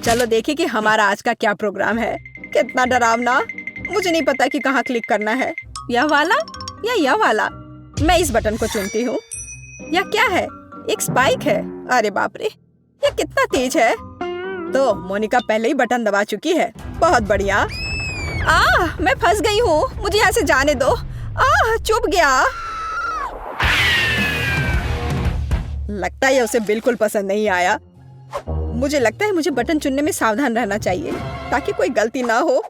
चलो देखें कि हमारा आज का क्या प्रोग्राम है। कितना डरावना। मुझे नहीं पता कि कहाँ क्लिक करना है, यह वाला या यह वाला। मैं इस बटन को चुनती हूँ। यह क्या है? एक स्पाइक है। अरे बाप रे, यह कितना तेज है। तो मोनिका पहले ही बटन दबा चुकी है। बहुत बढ़िया। मैं फंस गई हूँ। मुझे यहाँ से जाने दो। चुभ गया। लगता है उसे बिल्कुल पसंद नहीं आया। मुझे लगता है मुझे बटन चुनने में सावधान रहना चाहिए ताकि कोई गलती ना हो।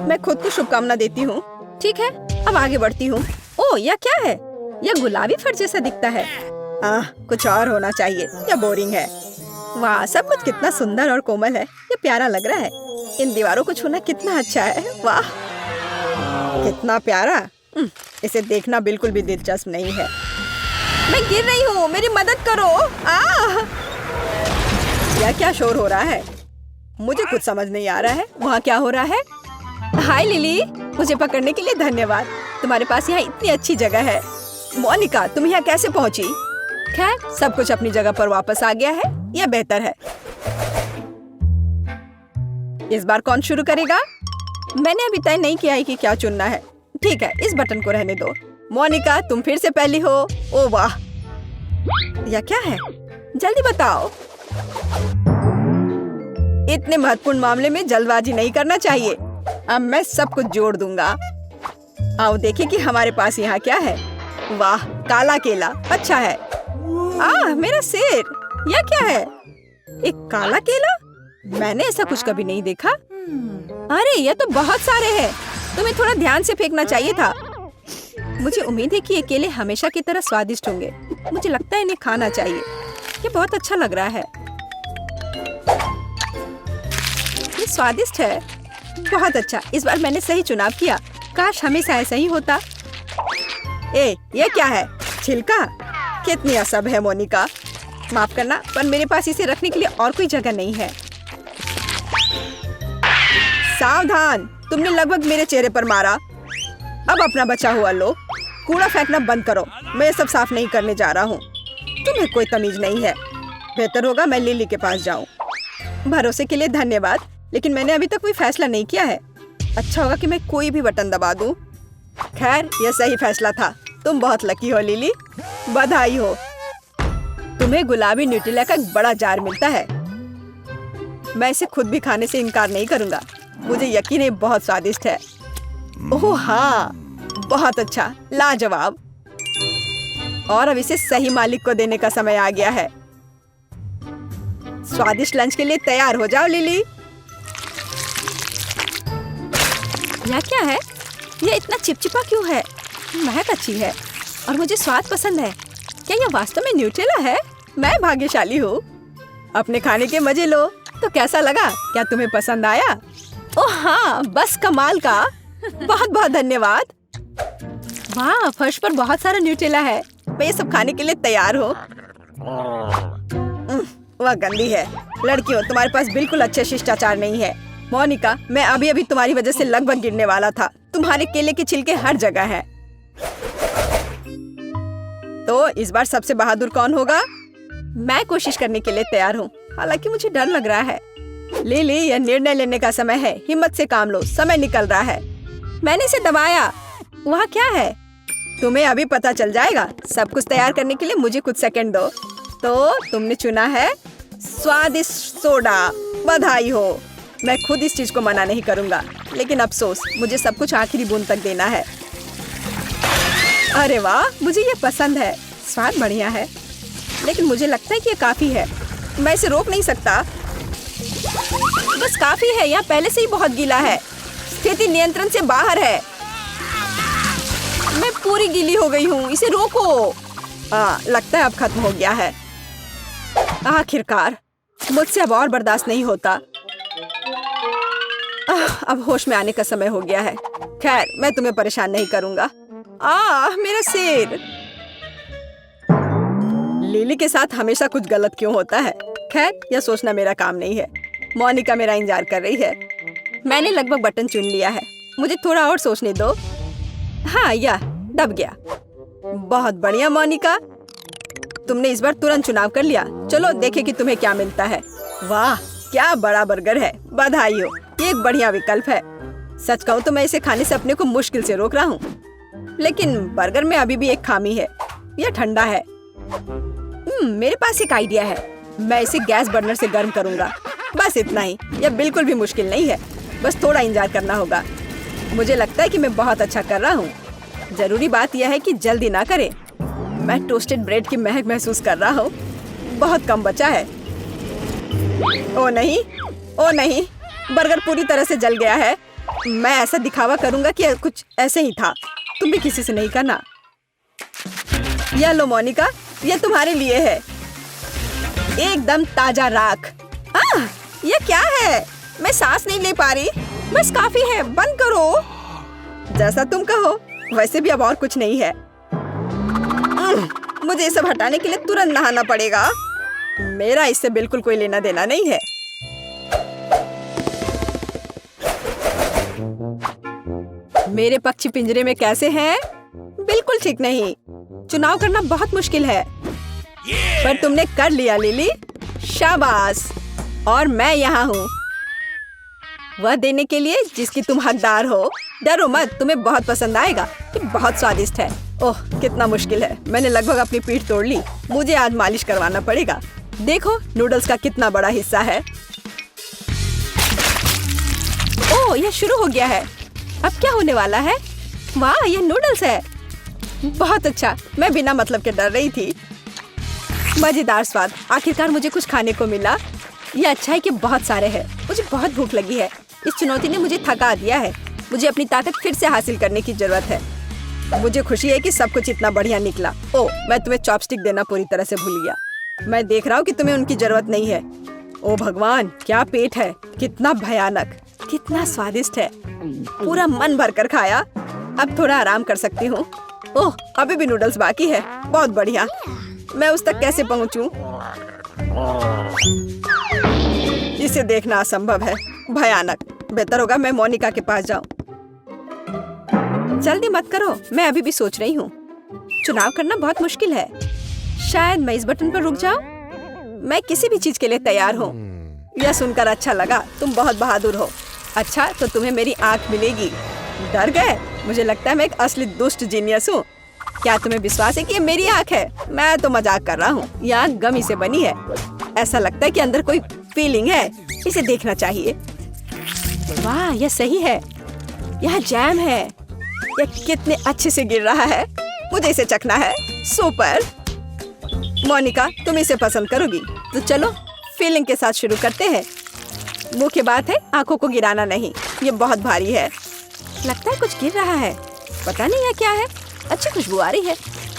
मैं खुद को शुभकामना देती हूँ। ठीक है, अब आगे बढ़ती हूँ। ओह, यह क्या है? यह गुलाबी फर जैसा दिखता है। कुछ और होना चाहिए। यह बोरिंग है। वाह, सब कुछ कितना सुंदर और कोमल है। ये प्यारा लग रहा है। इन दीवारों को छूना कितना अच्छा है। वाह, कितना प्यारा। इसे देखना बिल्कुल भी दिलचस्प नहीं है। मैं गिर रही हूँ, मेरी मदद करो। यह क्या शोर हो रहा है? मुझे कुछ समझ नहीं आ रहा है। वहाँ क्या हो रहा है? हाय लिली, मुझे पकड़ने के लिए धन्यवाद। तुम्हारे पास यहाँ इतनी अच्छी जगह है। मोनिका, तुम यहाँ कैसे पहुँची? खैर, सब कुछ अपनी जगह पर वापस आ गया है। यह बेहतर है। इस बार कौन शुरू करेगा? मैंने अभी तय नहीं किया है कि क्या चुनना है। ठीक है, इस बटन को रहने दो। मोनिका, तुम फिर से पहली हो। ओह वाह, यह क्या है? जल्दी बताओ। इतने महत्वपूर्ण मामले में जल्दबाजी नहीं करना चाहिए। अब मैं सब कुछ जोड़ दूंगा। आओ देखें कि हमारे पास यहाँ क्या है। वाह, काला केला। अच्छा है। मेरा सिर। यह क्या है? एक काला केला? मैंने ऐसा कुछ कभी नहीं देखा। अरे, यह तो बहुत सारे हैं। तुम्हें थोड़ा ध्यान से फेंकना चाहिए था। मुझे उम्मीद है कि ये केले हमेशा की तरह स्वादिष्ट होंगे। मुझे लगता है इन्हें खाना चाहिए। ये बहुत अच्छा लग रहा है। ये स्वादिष्ट है। बहुत अच्छा, इस बार मैंने सही चुनाव किया। काश हमेशा ऐसा ही होता। ये क्या है? छिलका? कितनी असब है मोनिका। माफ करना, पर मेरे पास इसे रखने के लिए और कोई जगह नहीं है। सावधान, तुमने लगभग मेरे चेहरे पर मारा। अब अपना बचा हुआ लो। कूड़ा फेंकना बंद करो। मैं सब साफ नहीं करने जा रहा हूँ। तुम्हें कोई तमीज नहीं है। बेहतर होगा मैं लिली के पास जाऊँ। भरोसे के लिए धन्यवाद, लेकिन मैंने अभी तक कोई फैसला नहीं किया है। अच्छा होगा कि मैं कोई भी बटन दबा दूं। खैर, यह सही फैसला था। तुम बहुत लकी हो लिली। बधाई हो। तुम्हें गुलाबी न्यूट्रेला का एक बड़ा जार मिलता है। मैं इसे खुद भी खाने से इनकार नहीं करूंगा। मुझे यकीन है बहुत स्वादिष्ट है। ओह हाँ, बहुत अच्छा, लाजवाब। और अब इसे सही मालिक को देने का समय आ गया है। स्वादिष्ट लंच के लिए तैयार हो जाओ लिली। यह क्या है? यह इतना चिपचिपा क्यों है? महक अच्छी है और मुझे स्वाद पसंद है। क्या यह वास्तव में न्यूट्रेला है? मैं भाग्यशाली हूँ। अपने खाने के मजे लो। तो कैसा लगा? क्या तुम्हें पसंद आया? ओह हाँ, बस कमाल का। बहुत बहुत धन्यवाद। वाह, फर्श पर बहुत सारा न्यूट्रेला है। मैं ये सब खाने के लिए तैयार हूँ। वह गंदी है। लड़कियों, तुम्हारे पास बिल्कुल अच्छे शिष्टाचार नहीं है। मोनिका, मैं अभी अभी तुम्हारी वजह से लगभग गिरने वाला था। तुम्हारे केले के छिलके हर जगह हैं। तो इस बार सबसे बहादुर कौन होगा? मैं कोशिश करने के लिए तैयार हूँ, हालांकि मुझे डर लग रहा है। लिली, यह निर्णय लेने का समय है। हिम्मत से काम लो, समय निकल रहा है। मैंने इसे दबाया। वहाँ क्या है? तुम्हें अभी पता चल जाएगा। सब कुछ तैयार करने के लिए मुझे कुछ सेकंड दो। तो तुमने चुना है स्वादिष्ट सोडा। बधाई हो। मैं खुद इस चीज को मना नहीं करूंगा, लेकिन अफसोस, मुझे सब कुछ आखिरी बूंद तक देना है। अरे वाह, मुझे ये पसंद है। स्वाद बढ़िया है, लेकिन मुझे लगता है कि ये काफी है। मैं इसे रोक नहीं सकता। बस काफी है। यहाँ पहले से ही बहुत गीला है। स्थिति नियंत्रण से बाहर है। मैं पूरी गीली हो गई हूँ। इसे रोको। लगता है अब खत्म हो गया है। आखिरकार, मुझसे अब और बर्दाश्त नहीं होता। अब होश में आने का समय हो गया है। खैर, मैं तुम्हें परेशान नहीं करूंगा। मेरा सिर। लिली के साथ हमेशा कुछ गलत क्यों होता है? खैर, यह सोचना मेरा काम नहीं है। मोनिका मेरा इंतजार कर रही है। मैंने लगभग बटन चुन लिया है। मुझे थोड़ा और सोचने दो। हाँ, यह दब गया। बहुत बढ़िया मोनिका, तुमने इस बार तुरंत चुनाव कर लिया। चलो देखें कि तुम्हें क्या मिलता है। वाह, क्या बड़ा बर्गर है, बधाई हो। ये एक बढ़िया विकल्प है। सच कहूँ तो मैं इसे खाने से अपने को मुश्किल से रोक रहा हूँ। लेकिन बर्गर में अभी भी एक खामी है, यह ठंडा है। मेरे पास एक आइडिया है। मैं इसे गैस बर्नर से गर्म करूँगा। बस इतना ही। यह बिल्कुल भी मुश्किल नहीं है, बस थोड़ा इंतजार करना होगा। मुझे लगता है कि मैं बहुत अच्छा कर रहा हूँ। जरूरी बात यह है कि जल्दी ना करें। मैं टोस्टेड ब्रेड की महक महसूस कर रहा हूँ। बहुत कम बचा है। ओ नहीं, ओ नहीं, बर्गर पूरी तरह से जल गया है। मैं ऐसा दिखावा करूंगा कि कुछ ऐसे ही था। तुम भी किसी से नहीं करना। यह लो मोनिका, यह तुम्हारे लिए है। एकदम ताजा राख। यह क्या है? मैं सांस नहीं ले पा रही। बस काफी है, बंद करो। जैसा तुम कहो। वैसे भी अब और कुछ नहीं है। मुझे ये सब हटाने के लिए तुरंत नहाना पड़ेगा। मेरा इससे बिल्कुल कोई लेना देना नहीं है। मेरे पक्षी पिंजरे में कैसे हैं? बिल्कुल ठीक नहीं। चुनाव करना बहुत मुश्किल है। पर तुमने कर लिया लिली, शाबाश। और मैं यहाँ हूँ वह देने के लिए जिसकी तुम हकदार हो। डरो मत, तुम्हें बहुत पसंद आएगा। ये बहुत स्वादिष्ट है। ओह कितना मुश्किल है। मैंने लगभग अपनी पीठ तोड़ ली। मुझे आज मालिश करवाना पड़ेगा। देखो नूडल्स का कितना बड़ा हिस्सा है। ओह यह शुरू हो गया है। अब क्या होने वाला है? वाह यह नूडल्स है। बहुत अच्छा। मैं बिना मतलब के डर रही थी। मजेदार स्वाद। आखिरकार मुझे कुछ खाने को मिला। यह अच्छा है कि बहुत सारे हैं। मुझे बहुत भूख लगी है। इस चुनौती ने मुझे थका दिया है। मुझे अपनी ताकत फिर से हासिल करने की जरूरत है। मुझे खुशी है कि सब कुछ इतना बढ़िया निकला। ओह मैं तुम्हें चॉपस्टिक देना पूरी तरह से भूल गया। मैं देख रहा हूँ कि तुम्हें उनकी जरूरत नहीं है। ओह भगवान क्या पेट है, कितना भयानक, कितना स्वादिष्ट है। पूरा मन भर कर खाया। अब थोड़ा आराम कर सकती हूँ। ओह अभी भी नूडल्स बाकी है। बहुत बढ़िया। मैं उस तक कैसे पहुँचूं? इसे देखना असंभव है। भयानक। बेहतर होगा मैं मोनिका के पास जाऊं। जल्दी मत करो, मैं अभी भी सोच रही हूँ। चुनाव करना बहुत मुश्किल है। शायद मैं इस बटन पर रुक जाऊं। मैं किसी भी चीज के लिए तैयार हूँ। यह सुनकर अच्छा लगा। तुम बहुत बहादुर हो। अच्छा तो तुम्हें मेरी आंख मिलेगी। डर गए? मुझे लगता है मैं एक असली दुष्ट जीनियस हूँ। क्या तुम्हें विश्वास है कि ये मेरी आंख है? मैं तो मजाक कर रहा हूँ। यह आंख गमी से बनी है। ऐसा लगता है कि अंदर कोई फीलिंग है। इसे देखना चाहिए। वाह यह सही है। यह जैम है। यह कितने अच्छे से गिर रहा है। मुझे इसे चखना है। सुपर। मोनिका तुम इसे पसंद करोगी। तो चलो फीलिंग के साथ शुरू करते हैं। मुख्य बात है आंखों को गिराना नहीं। ये बहुत भारी है। लगता है कुछ गिर रहा है। पता नहीं है क्या है। अच्छी खुशबू आ रही है।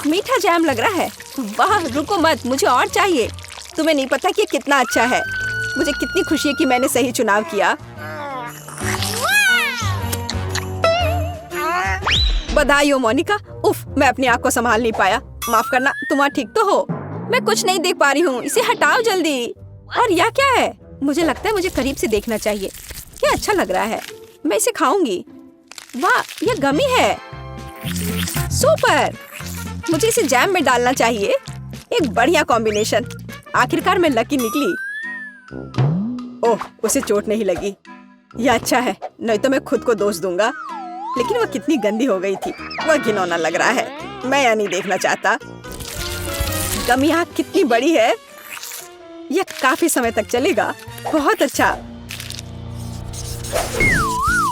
मीठा जैम लग रहा है। वाह रुको मत, मुझे और चाहिए। तुम्हें नहीं पता कि कितना अच्छा है। मुझे कितनी खुशी है कि मैंने सही चुनाव किया। बधाई हो मोनिका। उफ मैं अपनी आँख को संभाल नहीं पाया। माफ करना। तुम वहाँ ठीक तो हो? मैं कुछ नहीं देख पा रही हूँ। इसे हटाओ जल्दी। और यह क्या है? मुझे लगता है मुझे करीब से देखना चाहिए। ये अच्छा लग रहा है। मैं इसे खाऊंगी। वाह यह गमी है। सुपर। मुझे इसे जैम में डालना चाहिए। एक बढ़िया कॉम्बिनेशन। आखिरकार मैं लकी निकली। ओह उसे चोट नहीं लगी। यह अच्छा है, नहीं तो मैं खुद को दोष दूंगा। लेकिन वह कितनी गंदी हो गई थी। वह घिनौना लग रहा है। मैं यह नहीं देखना चाहता। गमी आँख कितनी बड़ी है। यह काफी समय तक चलेगा। बहुत अच्छा।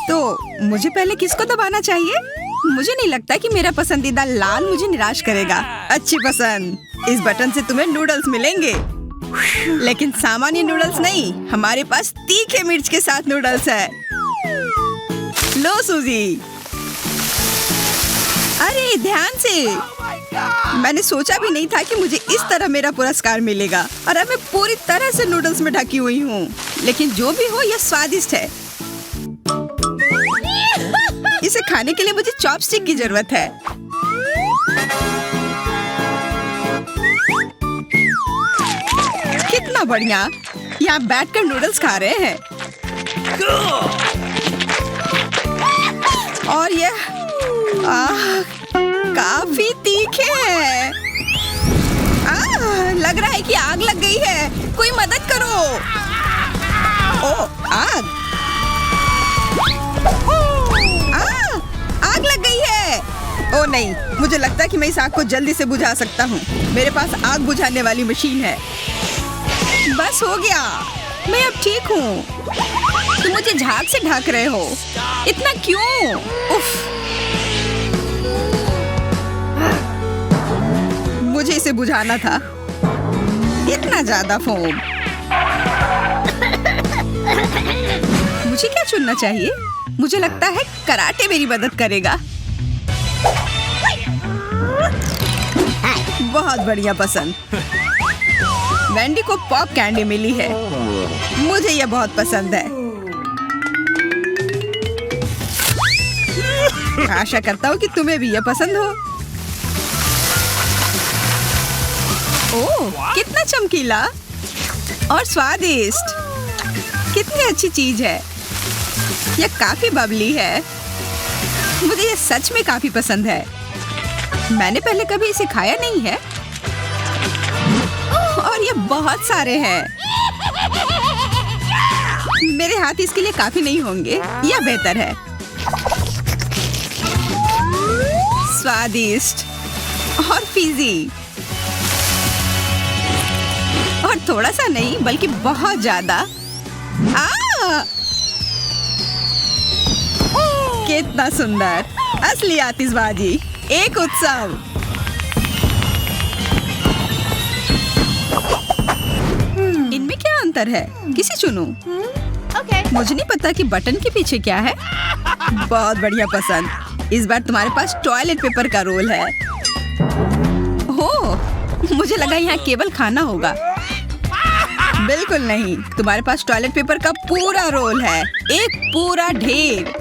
तो मुझे पहले किसको दबाना चाहिए? मुझे नहीं लगता कि मेरा पसंदीदा लाल मुझे निराश करेगा। अच्छी पसंद। इस बटन से तुम्हें नूडल्स मिलेंगे, लेकिन सामान्य नूडल्स नहीं। हमारे पास तीखे मिर्च के साथ नूडल्स है। लो सूजी। अरे ध्यान से। मैंने सोचा भी नहीं था कि मुझे इस तरह मेरा पुरस्कार मिलेगा। और अब मैं पूरी तरह से नूडल्स में ढकी हुई हूँ। लेकिन जो भी हो यह स्वादिष्ट है। इसे खाने के लिए मुझे चॉपस्टिक की जरूरत है। कितना बढ़िया। यहाँ बैठकर नूडल्स खा रहे हैं। और यह काफी तीखे हैं। लग रहा है कि आग लग गई है। कोई मदद करो। नहीं, मुझे लगता है कि मैं इस आग को जल्दी से बुझा सकता हूँ। मेरे पास आग बुझाने वाली मशीन है। बस हो गया, मैं अब ठीक हूँ। तुम मुझे झाग से ढक रहे हो, इतना क्यों? उफ, मुझे इसे बुझाना था। इतना ज्यादा फोम। मुझे क्या चुनना चाहिए? मुझे लगता है कराटे मेरी मदद करेगा। बहुत बढ़िया पसंद। वेंडी को पॉप कैंडी मिली है। मुझे यह बहुत पसंद है। आशा करता हूँ कि तुम्हें भी यह पसंद हो। ओह, कितना चमकीला और स्वादिष्ट। कितनी अच्छी चीज है। यह काफी बबली है। मुझे यह सच में काफी पसंद है। मैंने पहले कभी इसे खाया नहीं है और ये बहुत सारे हैं। मेरे हाथ इसके लिए काफी नहीं होंगे। यह बेहतर है। स्वादिष्ट और फीजी। और थोड़ा सा नहीं बल्कि बहुत ज्यादा। कितना सुंदर। असली आतिशबाजी, एक उत्सव। इनमें क्या अंतर है? किसे चुनूं? मुझे नहीं पता कि बटन के पीछे क्या है। बहुत बढ़िया पसंद। इस बार तुम्हारे पास टॉयलेट पेपर का रोल है। हो, मुझे लगा यहाँ केवल खाना होगा। बिल्कुल नहीं, तुम्हारे पास टॉयलेट पेपर का पूरा रोल है। एक पूरा ढेर।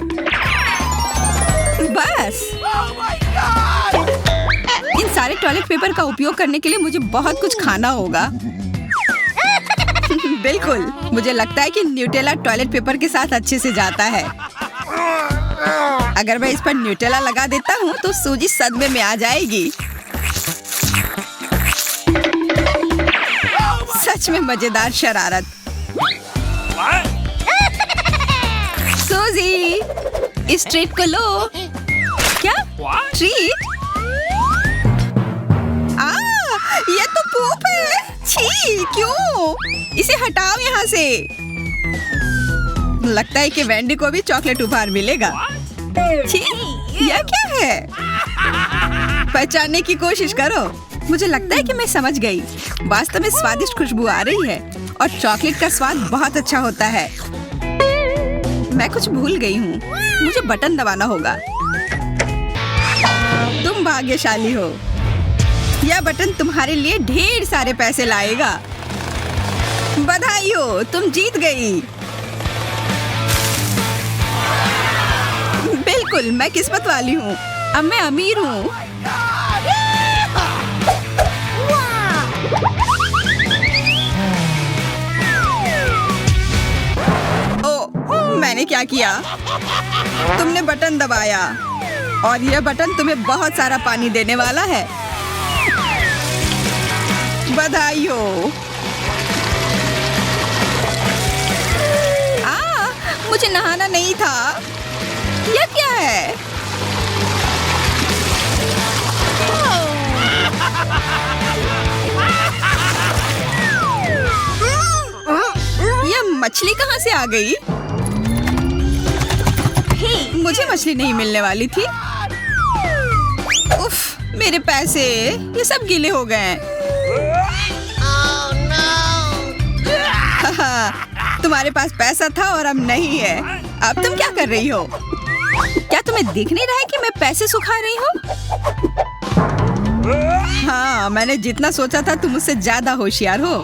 बस इन सारे टॉयलेट पेपर का उपयोग करने के लिए मुझे बहुत कुछ खाना होगा। बिल्कुल, मुझे लगता है कि न्यूटेला टॉयलेट पेपर के साथ अच्छे से जाता है। अगर मैं इस पर न्यूटेला लगा देता हूँ तो सूजी सदमे में आ जाएगी। सच में मजेदार शरारत। सूजी, इस ट्रीट को लो। क्या ट्रीट? ये तो पूप है। छी, क्यों? इसे हटाओ यहाँ से। लगता है कि वेंडी को भी चॉकलेट उपहार मिलेगा। छी, यह क्या है? पहचानने की कोशिश करो। मुझे लगता है कि मैं समझ गई। वास्तव में स्वादिष्ट खुशबू आ रही है और चॉकलेट का स्वाद बहुत अच्छा होता है। मैं कुछ भूल गई हूँ। मुझे बटन दबाना होगा। तुम भाग्यशाली हो। यह बटन तुम्हारे लिए ढेर सारे पैसे लाएगा। बधाई हो, तुम जीत गई। बिल्कुल, मैं किस्मत वाली हूँ। अब मैं अमीर हूँ। मैंने क्या किया? तुमने बटन दबाया और यह बटन तुम्हें बहुत सारा पानी देने वाला है। बधाई हो। मुझे नहाना नहीं था। यह क्या है? यह मछली कहाँ से आ गई? मुझे मछली नहीं मिलने वाली थी। उफ, मेरे पैसे, ये सब गीले हो गए। तुम्हारे पास पैसा था और अब नहीं है। अब तुम क्या कर रही हो? क्या तुम्हें दिख नहीं रहा है कि मैं पैसे सुखा रही हूँ? हाँ, मैंने जितना सोचा था तुम मुझसे ज्यादा होशियार हो।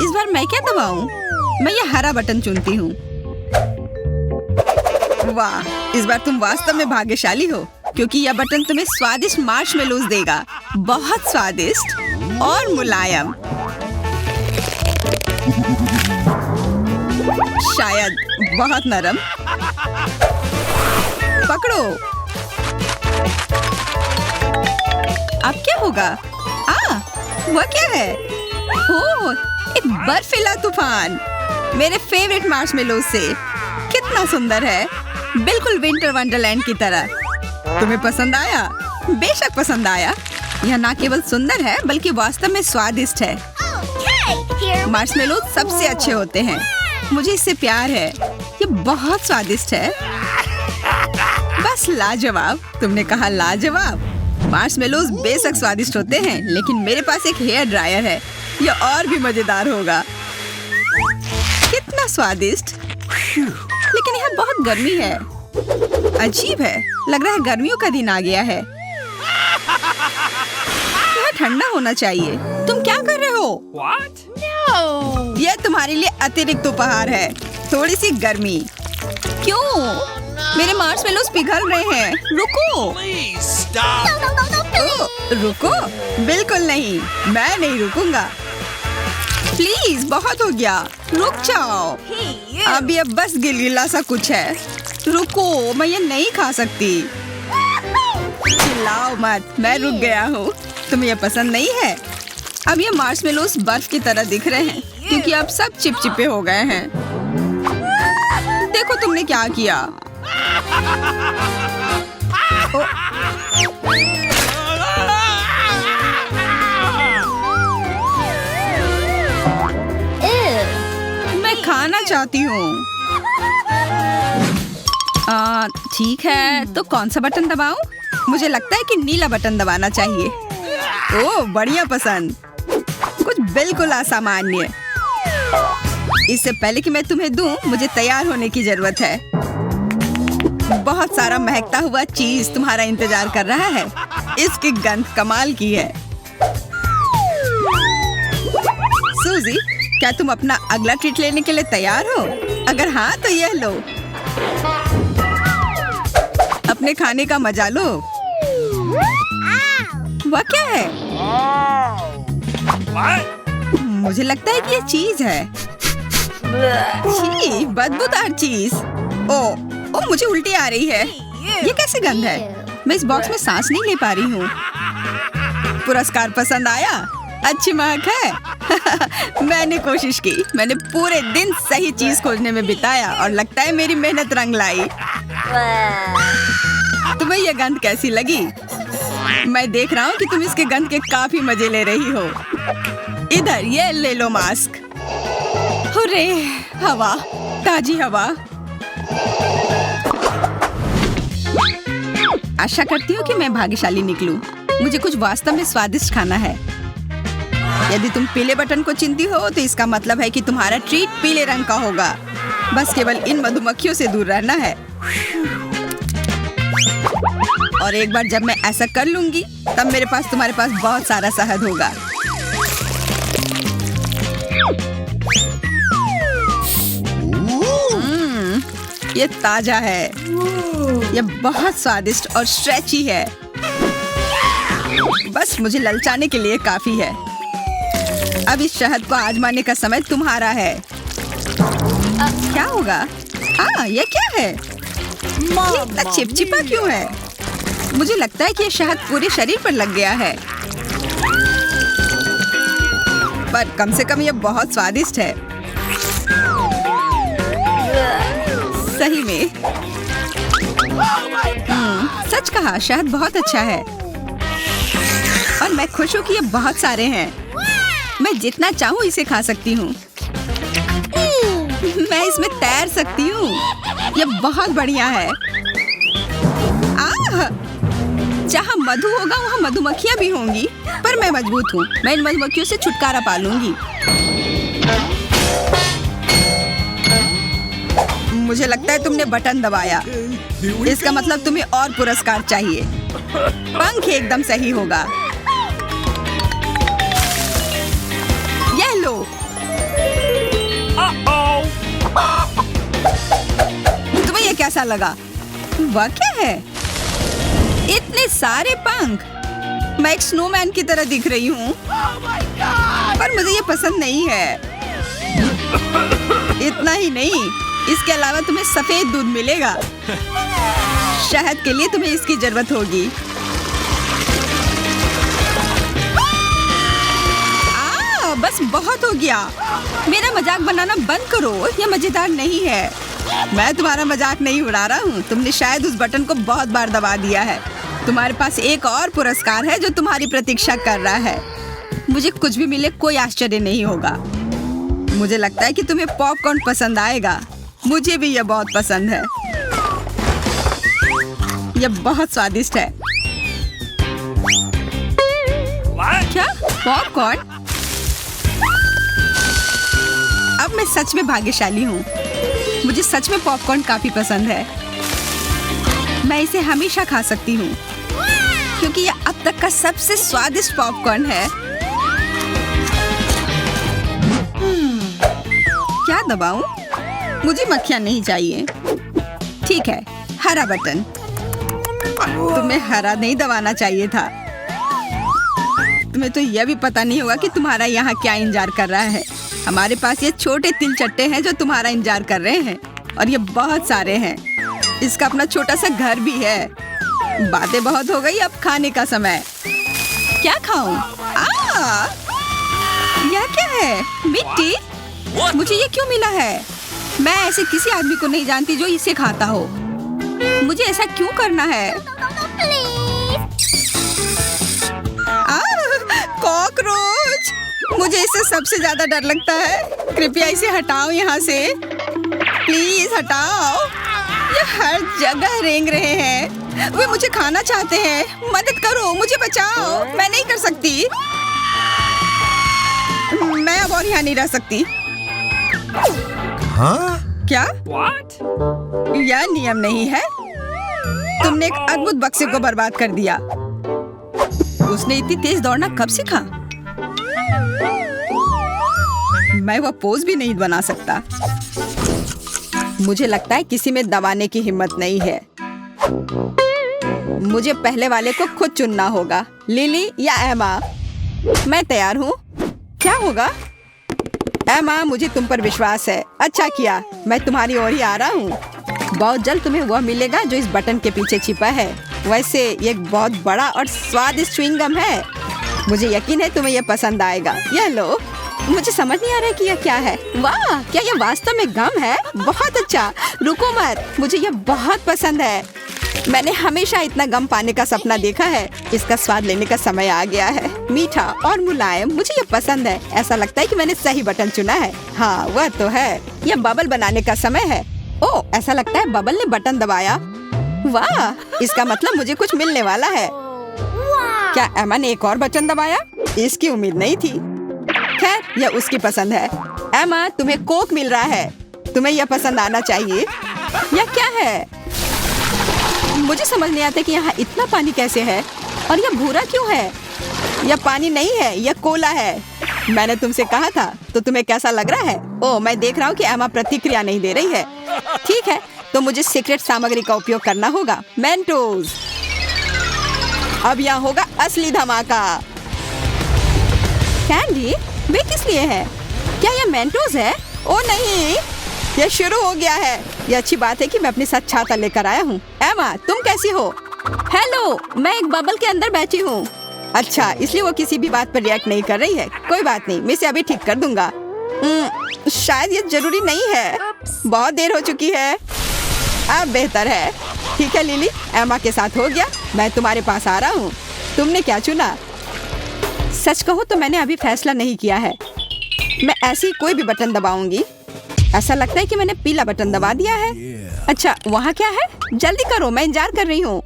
इस बार मैं क्या दबाऊं? मैं ये हरा बटन चुनती हूँ। वाह, इस बार तुम वास्तव में भाग्यशाली हो क्योंकि यह बटन तुम्हें स्वादिष्ट मार्शमेलोज देगा। बहुत स्वादिष्ट और मुलायम। शायद बहुत नरम। पकड़ो। अब क्या होगा? वह क्या है? ओह, एक बर्फीला तूफान। मेरे फेवरेट मार्शमेलोज से। कितना सुंदर है, बिल्कुल विंटर वंडरलैंड की तरह। तुम्हें पसंद आया? बेशक पसंद आया। यह न केवल सुंदर है बल्कि वास्तव में स्वादिष्ट है। मार्शमेलो सबसे अच्छे होते हैं। मुझे इससे प्यार है। ये बहुत स्वादिष्ट है। बस लाजवाब। तुमने कहा लाजवाब। मार्शमेलोज बेशक स्वादिष्ट होते हैं, लेकिन मेरे पास एक हेयर ड्रायर है। यह और भी मजेदार होगा। कितना स्वादिष्ट। लेकिन यहाँ बहुत गर्मी है। अजीब है। लग रहा है गर्मियों का दिन आ गया है। यह ठंडा होना चाहिए। तुम क्या कर रहे हो? What? यह तुम्हारे लिए अतिरिक्त उपहार है। थोड़ी सी गर्मी। क्यों? मेरे मार्शमेलोज पिघल रहे हैं। रुको। Please stop. ओह, रुको। बिल्कुल नहीं। मैं नहीं रुकूंगा। प्लीज, बहुत हो गया। रुक जाओ। अब ये बस गिलगिला सा कुछ है। रुको, मैं ये नहीं खा सकती। चिल्लाओ मत। मैं रुक गया हूँ। तुम्हें ये पसंद नहीं है? अब ये मार्शमेलोज बर्फ की तरह दिख रहे हैं क्योंकि अब सब चिपचिपे हो गए हैं। देखो तुमने क्या किया। ओ, मैं खाना चाहती हूँ। ठीक है, तो कौन सा बटन दबाऊं? मुझे लगता है कि नीला बटन दबाना चाहिए। ओह, बढ़िया पसंद। कुछ बिल्कुल असामान्य। इससे पहले कि मैं तुम्हें दूं, मुझे तैयार होने की जरूरत है। बहुत सारा महकता हुआ चीज तुम्हारा इंतजार कर रहा है। इसकी गंध कमाल की है। सूजी, क्या तुम अपना अगला ट्रीट लेने के लिए तैयार हो? अगर हाँ, तो यह लो। अपने खाने का मजा लो। वह क्या है? What? मुझे लगता है कि ये चीज है। छी, बदबूदार चीज। ओ, मुझे उल्टी आ रही है। ये कैसी गंध है? मैं इस बॉक्स में सांस नहीं ले पा रही हूँ। पुरस्कार पसंद आया? अच्छी महक है। मैंने कोशिश की। मैंने पूरे दिन सही चीज खोजने में बिताया और लगता है मेरी मेहनत रंग लाई। तुम्हें यह गंध कैसी लगी? मैं देख रहा हूँ कि तुम इसके गंध के काफी मजे ले रही हो। इधर ये ले लो मास्क। हुर्रे, हवा, ताजी हवा। आशा करती हूँ कि मैं भाग्यशाली निकलूं। मुझे कुछ वास्तव में स्वादिष्ट खाना है। यदि तुम पीले बटन को चुनती हो तो इसका मतलब है कि तुम्हारा ट्रीट पीले रंग का होगा। बस केवल इन मधुमक्खियों से दूर रहना है। और एक बार जब मैं ऐसा कर लूंगी, तब मेरे पास तुम्हारे पास बहुत सारा शहद होगा। ये ताजा है। ये बहुत स्वादिष्ट और स्ट्रेची है। बस मुझे ललचाने के लिए काफी है। अब इस शहद को आजमाने का समय तुम्हारा है। क्या होगा? हाँ, ये क्या है? ये इतना चिपचिपा क्यों है? मुझे लगता है कि ये शहद पूरे शरीर पर लग गया है। पर कम से कम ये बहुत स्वादिष्ट है। सही में। सच कहा, शहद बहुत अच्छा है। और मैं खुश हूँ कि ये बहुत सारे हैं। मैं जितना चाहूँ इसे खा सकती हूँ। मैं इसमें तैर सकती हूँ। ये बहुत बढ़िया है। जहाँ मधु होगा वहाँ मधुमक्खियाँ भी होंगी, पर मैं मजबूत हूँ। मैं इन मधुमक्खियों से छुटकारा पा लूंगी। मुझे लगता है तुमने बटन दबाया। इसका मतलब तुम्हें और पुरस्कार चाहिए। पंख एकदम सही होगा। यह लो। तुम्हें यह कैसा लगा? वह क्या है? इतने सारे पंख। मैं एक स्नोमैन की तरह दिख रही हूँ। पर मुझे ये पसंद नहीं है। इतना ही नहीं, इसके अलावा तुम्हें सफेद दूध मिलेगा। शहद के लिए तुम्हें इसकी जरूरत होगी। बस बहुत हो गया। मेरा मजाक बनाना बंद करो। यह मजेदार नहीं है। मैं तुम्हारा मजाक नहीं उड़ा रहा हूँ। तुमने शायद उस बटन को बहुत बार दबा दिया है। तुम्हारे पास एक और पुरस्कार है जो तुम्हारी प्रतीक्षा कर रहा है। मुझे कुछ भी मिले कोई आश्चर्य नहीं होगा। मुझे लगता है कि तुम्हें पॉपकॉर्न पसंद आएगा। मुझे भी यह बहुत पसंद है। यह बहुत स्वादिष्ट है। क्या पॉपकॉर्न? अब मैं सच में भाग्यशाली हूँ। मुझे सच में पॉपकॉर्न काफी पसंद है। मैं इसे हमेशा खा सकती हूँ क्योंकि यह अब तक का सबसे स्वादिष्ट पॉपकॉर्न है। क्या दबाऊं? मुझे मक्खियाँ नहीं चाहिए। ठीक है, हरा बटन। तुम्हें हरा नहीं दबाना चाहिए था। तुम्हें तो यह भी पता नहीं होगा कि तुम्हारा यहाँ क्या इंतजार कर रहा है। हमारे पास ये छोटे तिल चट्टे हैं जो तुम्हारा इंतजार कर रहे हैं और ये बहुत सारे हैं। इसका अपना छोटा सा घर भी है। बातें बहुत हो गई, अब खाने का समय। क्या खाऊं? यह क्या है? मिट्टी? मुझे ये क्यों मिला है? मैं ऐसे किसी आदमी को नहीं जानती जो इसे खाता हो। मुझे ऐसा क्यों करना है? कॉकरोच! मुझे इससे सबसे ज्यादा डर लगता है। कृपया इसे हटाओ यहाँ से। प्लीज हटाओ। ये हर जगह रेंग रहे हैं। वे मुझे खाना चाहते हैं। मदद करो, मुझे बचाओ। मैं नहीं कर सकती। मैं अब और यहाँ नहीं रह सकती। Huh? क्या? यह नियम नहीं है। तुमने एक अद्भुत बक्से को बर्बाद कर दिया। उसने इतनी तेज दौड़ना कब सीखा? मैं वह पोज भी नहीं बना सकता। मुझे लगता है किसी में दबाने की हिम्मत नहीं है। मुझे पहले वाले को खुद चुनना होगा, लिली या एमा। मैं तैयार हूँ। क्या होगा? एमा, मुझे तुम पर विश्वास है। अच्छा किया, मैं तुम्हारी ओर ही आ रहा हूँ। बहुत जल्द तुम्हें वह मिलेगा जो इस बटन के पीछे छिपा है। वैसे ये एक बहुत बड़ा और स्वादिष्ट च्युइंगम है। मुझे यकीन है तुम्हें यह पसंद आएगा। यह लो। मुझे समझ नहीं आ रहा है कि यह क्या है। वाह, क्या यह वास्तव में गम है? बहुत अच्छा। रुको मत, मुझे यह बहुत पसंद है। मैंने हमेशा इतना गम पाने का सपना देखा है। इसका स्वाद लेने का समय आ गया है। मीठा और मुलायम, मुझे यह पसंद है। ऐसा लगता है कि मैंने सही बटन चुना है। हाँ, वह तो है। यह बबल बनाने का समय है। ओह, ऐसा लगता है बबल ने बटन दबाया। वाह, इसका मतलब मुझे कुछ मिलने वाला है। क्या एमा ने एक और बटन दबाया? इसकी उम्मीद नहीं थी। खैर, यह उसकी पसंद है। एमा, तुम्हें कोक मिल रहा है। तुम्हें यह पसंद आना चाहिए। यह क्या है? मुझे समझ नहीं आता कि यहाँ इतना पानी कैसे है और यह भूरा क्यों है? यह पानी नहीं है, यह कोला है। मैंने तुमसे कहा था। तो तुम्हें कैसा लग रहा है? ओह, मैं देख रहा हूँ कि एमा प्रतिक्रिया नहीं दे रही है। ठीक है, तो मुझे सीक्रेट सामग्री का उपयोग करना होगा। मेंटोस। अब यहाँ होगा असली धमाका। कैंडी, वे किस लिए है? क्या यह मेंटोस है? ओह नहीं, यह शुरू हो गया है। यह अच्छी बात है कि मैं अपने साथ छाता लेकर आया हूँ। एमा, तुम कैसी हो? हेलो, मैं एक बबल के अंदर बैठी हूँ। अच्छा, इसलिए वो किसी भी बात पर रिएक्ट नहीं कर रही है। कोई बात नहीं, मैं इसे अभी ठीक कर दूंगा। शायद ये जरूरी नहीं है। बहुत देर हो चुकी है। अब बेहतर है। ठीक है लिली, एमा के साथ हो गया। मैं तुम्हारे पास आ रहा हूँ। तुमने क्या चुना? सच कहूँ तो मैंने अभी फैसला नहीं किया है। मैं ऐसे ही कोई भी बटन दबाऊंगी। ऐसा लगता है कि मैंने पीला बटन दबा दिया है। अच्छा, वहाँ क्या है? जल्दी करो, मैं इंतजार कर रही हूँ।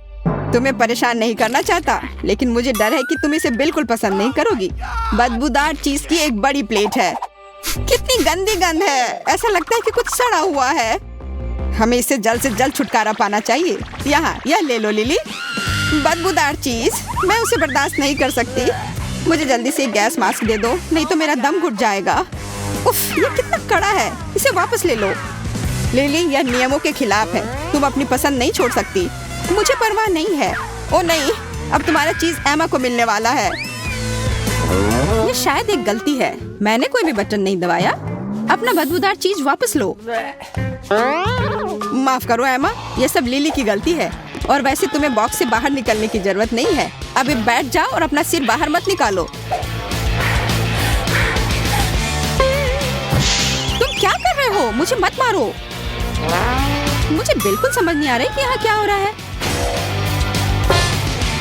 तुम्हें परेशान नहीं करना चाहता, लेकिन मुझे डर है कि तुम इसे बिल्कुल पसंद नहीं करोगी। बदबूदार चीज की एक बड़ी प्लेट है। कितनी गंदी गंध है। ऐसा लगता है कि कुछ सड़ा हुआ है। हमें इससे जल्द से जल्द छुटकारा पाना चाहिए। यहाँ, यह ले लो लिली। बदबूदार चीज, मैं उसे बर्दाश्त नहीं कर सकती। मुझे जल्दी से गैस मास्क दे दो, नहीं तो मेरा दम घुट जाएगा। उफ, ये कितना कड़ा है। इसे वापस ले लो। लिली, यह नियमों के खिलाफ है। तुम अपनी पसंद नहीं छोड़ सकती। मुझे परवाह नहीं है। ओ नहीं, अब तुम्हारा चीज एमा को मिलने वाला है। ये शायद एक गलती है। मैंने कोई भी बटन नहीं दबाया। अपना बदबूदार चीज वापस लो। माफ करो एमा, ये सब लिली की गलती है। और वैसे तुम्हें बॉक्स से बाहर निकलने की जरूरत नहीं है। अभी बैठ जाओ और अपना सिर बाहर मत निकालो। तुम क्या कर रहे हो? मुझे मत मारो। मुझे बिल्कुल समझ नहीं आ रहा है कि यहाँ क्या हो रहा है।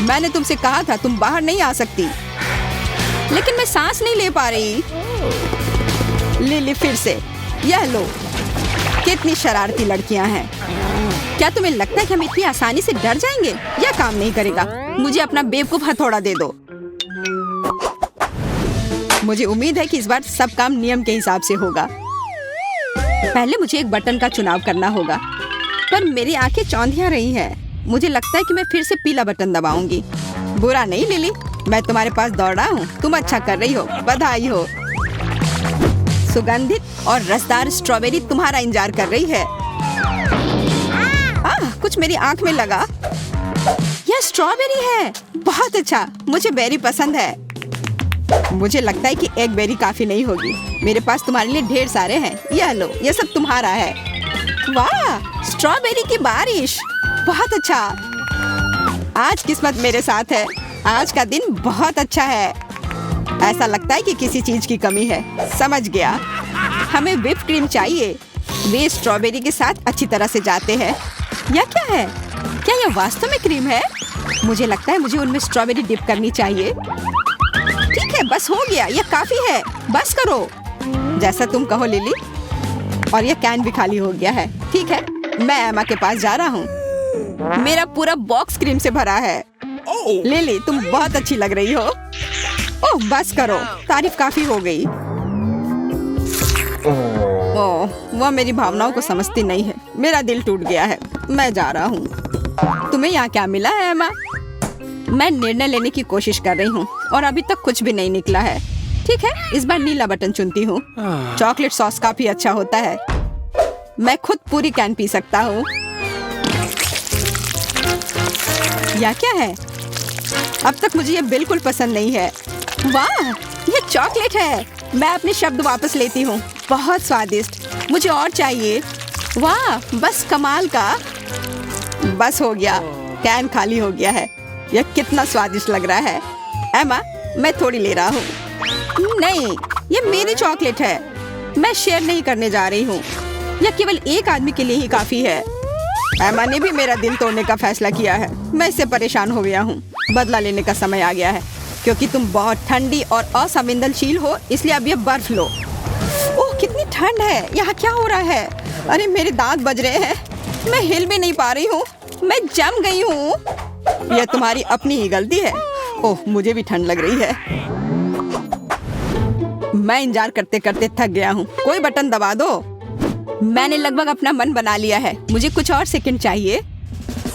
मैंने तुमसे कहा था तुम बाहर नहीं आ सकती, लेकिन मैं सांस नहीं ले पा रही। लिली फिर से, यह लो। कितनी शरारती लड़कियां हैं। क्या तुम्हें लगता है कि हम इतनी आसानी से डर जाएंगे? यह काम नहीं करेगा। मुझे अपना बेवकूफ हथौड़ा दे दो। मुझे उम्मीद है कि इस बार सब काम नियम के हिसाब से होगा। पहले मुझे एक बटन का चुनाव करना होगा, पर मेरी आंखें चौंधिया रही हैं। मुझे लगता है कि मैं फिर से पीला बटन दबाऊंगी। बुरा नहीं लिली, मैं तुम्हारे पास दौड़ा हूँ। तुम अच्छा कर रही हो, बधाई हो। सुगंधित और रसदार स्ट्रॉबेरी तुम्हारा इंतजार कर रही है। कुछ मेरी आंख में लगा। यह स्ट्रॉबेरी है। बहुत अच्छा, मुझे बेरी पसंद है। मुझे लगता है कि एक बेरी काफी नहीं होगी। मेरे पास तुम्हारे लिए ढेर सारे हैं। यह लो, यह सब तुम्हारा है। वाह, स्ट्रॉबेरी की बारिश। बहुत अच्छा। आज किस्मत मेरे साथ है। आज का दिन बहुत अच्छा है। ऐसा लगता है कि किसी चीज की कमी है। समझ गया, हमें व्हिप क्रीम चाहिए। वे स्ट्रॉबेरी के साथ अच्छी तरह से जाते हैं। यह क्या है? क्या यह वास्तव में क्रीम है? मुझे लगता है मुझे उनमें स्ट्रॉबेरी डिप करनी चाहिए। ठीक है, बस हो गया। यह काफी है। बस करो। जैसा तुम कहो लिली। और यह कैन भी खाली हो गया है। ठीक है, मैं एमा के पास जा रहा हूँ। मेरा पूरा बॉक्स क्रीम से भरा है। लिली, तुम बहुत अच्छी लग रही हो। ओह, बस करो। तारीफ काफी हो गई। ओह, वह मेरी भावनाओं को समझती नहीं है। मेरा दिल टूट गया है। मैं जा रहा हूँ। तुम्हें यहाँ क्या मिला है एमा? मैं निर्णय लेने की कोशिश कर रही हूँ और अभी तक कुछ भी नहीं निकला है। ठीक है, इस बार नीला बटन चुनती हूँ। चॉकलेट सॉस काफी अच्छा होता है। मैं खुद पूरी कैन पी सकता हूँ। यह क्या है? अब तक मुझे ये बिल्कुल पसंद नहीं है। वाह, ये चॉकलेट है। मैं अपने शब्द वापस लेती हूँ। बहुत स्वादिष्ट। मुझे और चाहिए। वाह, बस कमाल का। बस हो गया। कैन खाली हो गया है। यह कितना स्वादिष्ट लग रहा है। एमा, मैं थोड़ी ले रहा हूँ। नहीं, ये मेरी चॉकलेट है। मैं शेयर नहीं करने जा रही हूँ। यह केवल एक आदमी के लिए ही काफी है। एमा ने भी मेरा दिल तोड़ने का फैसला किया है। मैं इससे परेशान हो गया हूँ। बदला लेने का समय आ गया है। क्योंकि तुम बहुत ठंडी और असंवेदनशील हो, इसलिए अब ये बर्फ लो। ओह, कितनी ठंड है। यहाँ क्या हो रहा है? अरे, मेरे दांत बज रहे हैं। मैं हिल भी नहीं पा रही हूँ। मैं जम गई हूँ। यह तुम्हारी अपनी ही गलती है। ओह, मुझे भी ठंड लग रही है। मैं इंतजार करते करते थक गया हूँ। कोई बटन दबा दो। मैंने लगभग अपना मन बना लिया है। मुझे कुछ और सेकंड चाहिए।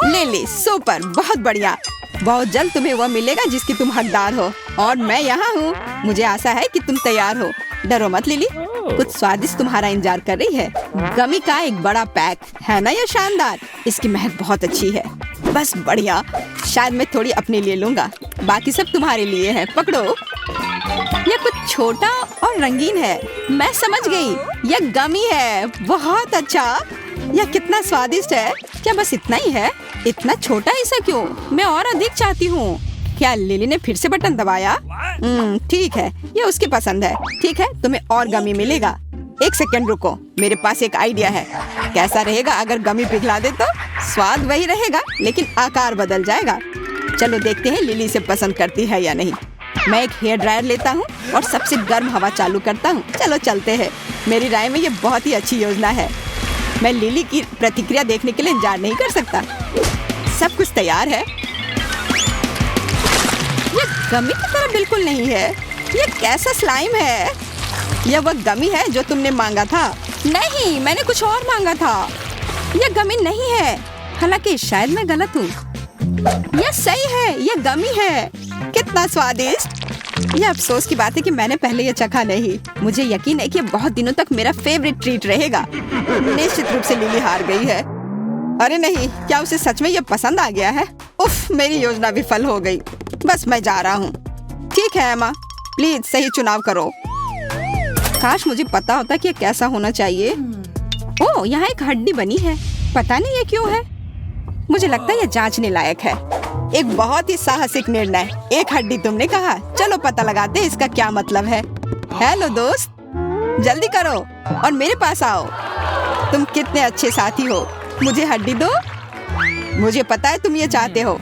ले ले, सुपर, बहुत बढ़िया। बहुत जल्द तुम्हें वह मिलेगा जिसकी तुम हकदार हो। और मैं यहाँ हूँ। मुझे आशा है कि तुम तैयार हो। डरो मत लिली, कुछ स्वादिष्ट तुम्हारा इंतजार कर रही है। गमी का एक बड़ा पैक है ना? यह शानदार। इसकी महक बहुत अच्छी है। बस बढ़िया। शायद मैं थोड़ी अपने लिए लूंगा। बाकी सब तुम्हारे लिए है। पकड़ो। यह कुछ छोटा और रंगीन है। मैं समझ गई। यह गमी है। बहुत अच्छा। यह कितना स्वादिष्ट है। क्या बस इतना ही है? इतना छोटा ऐसा क्यों? मैं और अधिक चाहती हूँ। क्या लिली ने फिर से बटन दबाया? ठीक है, ये उसकी पसंद है। ठीक है, तुम्हें और गमी मिलेगा। एक सेकंड रुको, मेरे पास एक आइडिया है। कैसा रहेगा अगर गमी पिघला दे तो? स्वाद वही रहेगा, लेकिन आकार बदल जाएगा। चलो देखते हैं लिली इसे पसंद करती है या नहीं। मैं एक हेयर ड्रायर लेता हूँ और सबसे गर्म हवा चालू करता हूँ। चलो चलते हैं। मेरी राय में ये बहुत ही अच्छी योजना है। मैं लिली की प्रतिक्रिया देखने के लिए इंतजार नहीं कर सकता। सब कुछ तैयार है। ये गमी की तरह बिल्कुल नहीं है। ये कैसा स्लाइम है? यह वह गमी है जो तुमने मांगा था। नहीं, मैंने कुछ और मांगा था। यह गमी नहीं है। हालांकि शायद मैं गलत हूँ। यह सही है, यह गमी है। कितना स्वादिष्ट। यह अफसोस की बात है कि मैंने पहले यह चखा नहीं। मुझे यकीन है कि बहुत दिनों तक मेरा फेवरेट ट्रीट रहेगा। निश्चित रूप से लिली हार गई है। अरे नहीं, क्या उसे सच में यह पसंद आ गया है? उफ, मेरी योजना विफल हो गई। बस मैं जा रहा हूँ। ठीक है एमा, प्लीज सही चुनाव करो। काश मुझे पता होता कि यह कैसा होना चाहिए। ओह, यहाँ एक हड्डी बनी है। पता नहीं ये क्यों है। मुझे लगता है यह जांचने लायक है। एक बहुत ही साहसिक निर्णय। एक हड्डी तुमने कहा। चलो पता लगाते हैं इसका क्या मतलब है। हेलो दोस्त, जल्दी करो और मेरे पास आओ। तुम कितने अच्छे साथी हो। मुझे हड्डी दो। मुझे पता है तुम ये चाहते हो।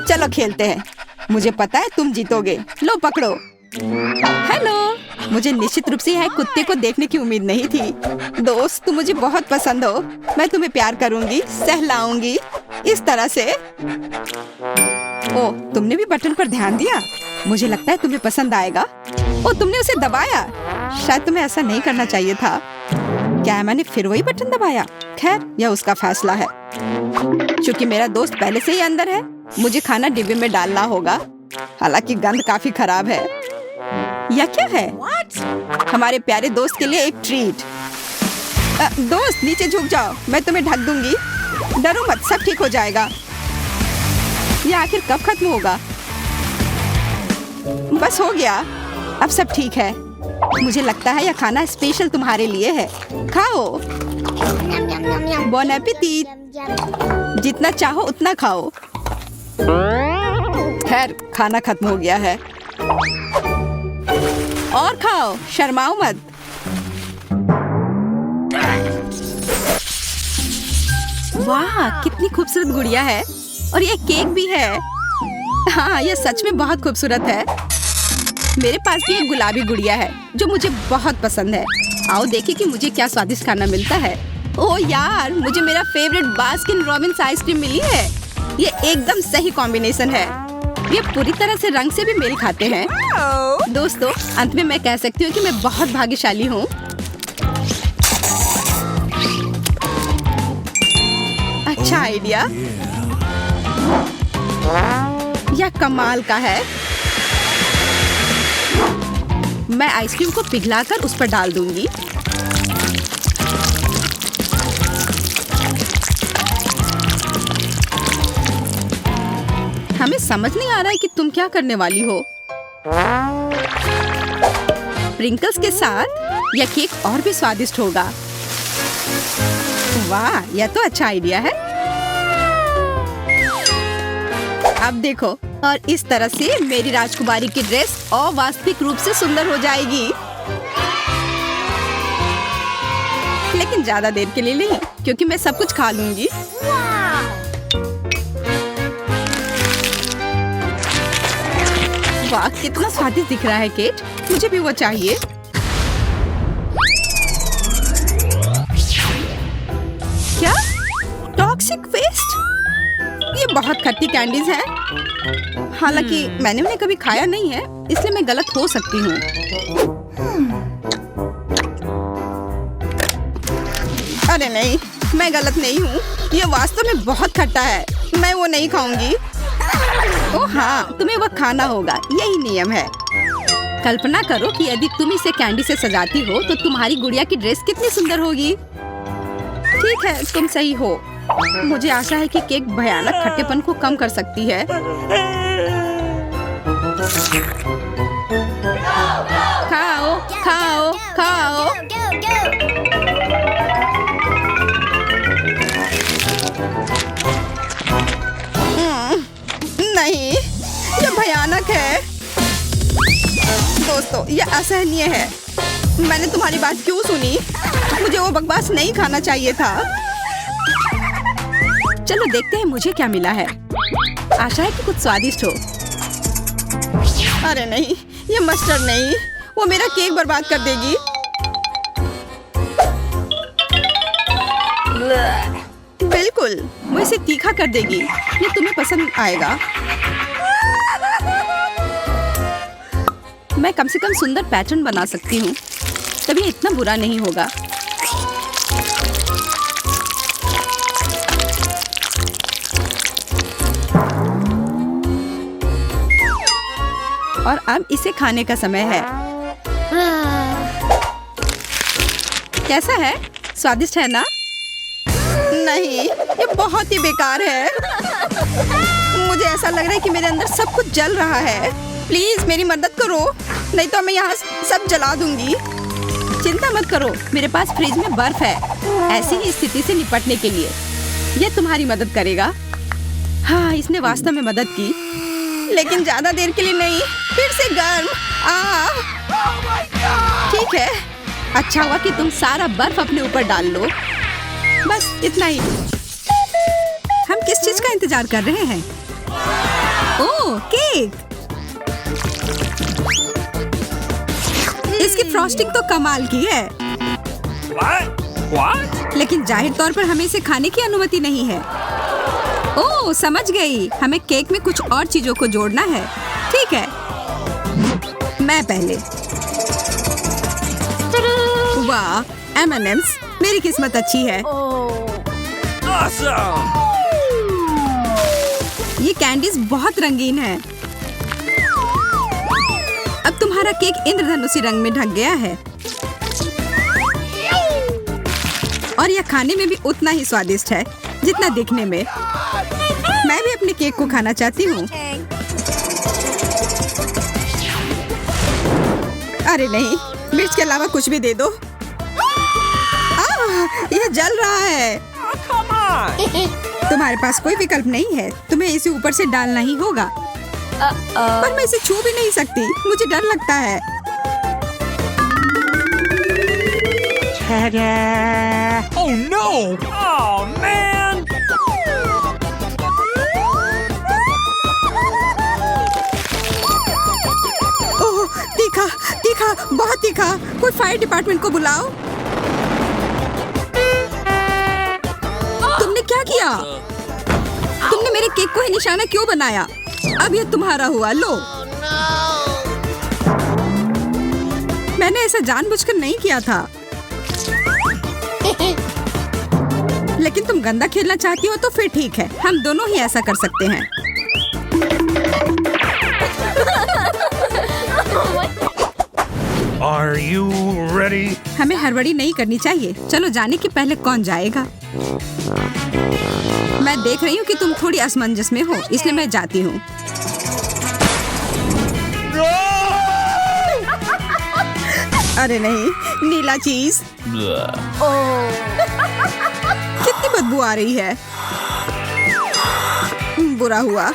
चलो खेलते हैं। मुझे पता है तुम जीतोगे। लो पकड़ो। हेलो। मुझे निश्चित रूप से यहाँ कुत्ते को देखने की उम्मीद नहीं थी। दोस्त, तुम मुझे बहुत पसंद हो। मैं तुम्हें प्यार करूंगी, सहलाऊंगी इस तरह से। ओह, तुमने भी बटन पर ध्यान दिया। मुझे लगता है तुम्हें पसंद आएगा। ओह, तुमने उसे दबाया। शायद तुम्हें ऐसा नहीं करना चाहिए था। क्या मैंने फिर वही बटन दबाया? खैर, यह उसका फैसला है। क्योंकि मेरा दोस्त पहले से ही अंदर है, मुझे खाना डिब्बे में डालना होगा। हालांकि गंध काफी खराब है। यह क्या है? हमारे प्यारे दोस्त के लिए एक ट्रीट। दोस्त, नीचे झुक जाओ, मैं तुम्हें ढक दूंगी। डरो मत, सब ठीक हो जाएगा। यह आखिर कब खत्म होगा? बस हो गया, अब सब ठीक है। मुझे लगता है यह खाना स्पेशल तुम्हारे लिए है। खाओ। बॉन एपेटीट। जितना चाहो उतना खाओ। खैर, खाना खत्म हो गया है। और खाओ, शर्माओ मत। वाह, कितनी खूबसूरत गुड़िया है। और ये केक भी है। हाँ, यह सच में बहुत खूबसूरत है। मेरे पास भी एक गुलाबी गुड़िया है जो मुझे बहुत पसंद है। आओ देखें कि मुझे क्या स्वादिष्ट खाना मिलता है। ओह यार, मुझे मेरा फेवरेट बास्किन रॉबिन्स आइसक्रीम मिली है। ये एकदम सही कॉम्बिनेशन है। ये पूरी तरह से रंग से भी मेल खाते हैं। दोस्तों, अंत में मैं कह सकती हूँ कि मैं बहुत भाग्यशाली हूँ। अच्छा आइडिया। यह कमाल का है। मैं आइसक्रीम को पिघलाकर उस पर डाल दूंगी। हमें समझ नहीं आ रहा है कि तुम क्या करने वाली हो। स्प्रिंकल्स के साथ यह केक और भी स्वादिष्ट होगा। वाह, यह तो अच्छा आइडिया है। अब देखो, और इस तरह से मेरी राजकुमारी की ड्रेस अवास्तविक रूप से सुंदर हो जाएगी। लेकिन ज्यादा देर के लिए नहीं, क्योंकि मैं सब कुछ खा लूंगी। वाह, कितना स्वादिष्ट दिख रहा है केट। मुझे भी वो चाहिए। क्या? Toxic waste? ये बहुत खट्टी कैंडीज है। हालांकि मैंने उन्हें कभी खाया नहीं है, इसलिए मैं गलत हो सकती हूँ। अरे नहीं, मैं गलत नहीं हूँ। ये वास्तव में बहुत खट्टा है। मैं वो नहीं खाऊंगी। ओह हाँ, तुम्हें वो खाना होगा, यही नियम है। कल्पना करो कि यदि तुम इसे कैंडी से सजाती हो तो तुम्हारी गुड़िया की ड्रेस कितनी सुंदर होगी। ठीक है, तुम सही हो। मुझे आशा है कि केक भयानक खट्टेपन को कम कर सकती है। खाओ, खाओ, खाओ। नहीं, यह भयानक है। दोस्तों, यह असहनीय है। मैंने तुम्हारी बात क्यों सुनी? मुझे वो बकवास नहीं खाना चाहिए था। चलो देखते हैं मुझे क्या मिला है। आशा है कि कुछ स्वादिष्ट हो। अरे नहीं, ये मस्टर्ड नहीं, वो मेरा केक बर्बाद कर देगी। बिल्कुल, वो इसे तीखा कर देगी। ये तुम्हें पसंद आएगा। मैं कम से कम सुंदर पैटर्न बना सकती हूँ, तभी इतना बुरा नहीं होगा। और अब इसे खाने का समय है। कैसा है? स्वादिष्ट है ना? नहीं, ये बहुत ही बेकार है। मुझे ऐसा लग रहा है कि मेरे अंदर सब कुछ जल रहा है। प्लीज मेरी मदद करो, नहीं तो मैं यहाँ सब जला दूंगी। चिंता मत करो, मेरे पास फ्रिज में बर्फ है। ऐसी ही स्थिति से निपटने के लिए यह तुम्हारी मदद करेगा। हाँ, इसने वास्तव में मदद की, लेकिन ज्यादा देर के लिए नहीं। फिर से गर्म। ठीक है, अच्छा हुआ कि तुम सारा बर्फ अपने ऊपर डाल लो। बस इतना ही। हम किस चीज का इंतजार कर रहे हैं? ओह, केक। इसकी फ्रॉस्टिंग तो कमाल की है। What? लेकिन जाहिर तौर पर हमें इसे खाने की अनुमति नहीं है। ओह, समझ गई। हमें केक में कुछ और चीजों को जोड़ना है। ठीक है, मैं पहले। वाह, M&M's। मेरी किस्मत अच्छी है। Awesome! ये कैंडीज बहुत रंगीन है। अब तुम्हारा केक इंद्रधनुषी रंग में ढक गया है और यह खाने में भी उतना ही स्वादिष्ट है जितना दिखने में। मैं भी अपने केक को खाना चाहती हूँ। अरे नहीं, मिर्च के अलावा कुछ भी दे दो। यह जल रहा है। Come on! तुम्हारे पास कोई विकल्प नहीं है, तुम्हें इसे ऊपर से डालना ही होगा। पर मैं इसे छू भी नहीं सकती, मुझे डर लगता है। Oh no! Oh man! ओह, तीखा, तीखा, बहुत तीखा। कोई फायर डिपार्टमेंट को बुलाओ। तुमने क्या किया? तुमने मेरे केक को ही निशाना क्यों बनाया? अब ये तुम्हारा हुआ, लो। मैंने ऐसा जानबूझकर नहीं किया था। लेकिन तुम गंदा खेलना चाहती हो तो फिर ठीक है, हम दोनों ही ऐसा कर सकते हैं। Are you ready? हमें हड़बड़ी नहीं करनी चाहिए। चलो जाने के पहले कौन जाएगा। मैं देख रही हूँ कि तुम थोड़ी असमंजस में हो, इसलिए मैं जाती हूँ। अरे नहीं, नीला चीज। कितनी बदबू आ रही है। बुरा हुआ।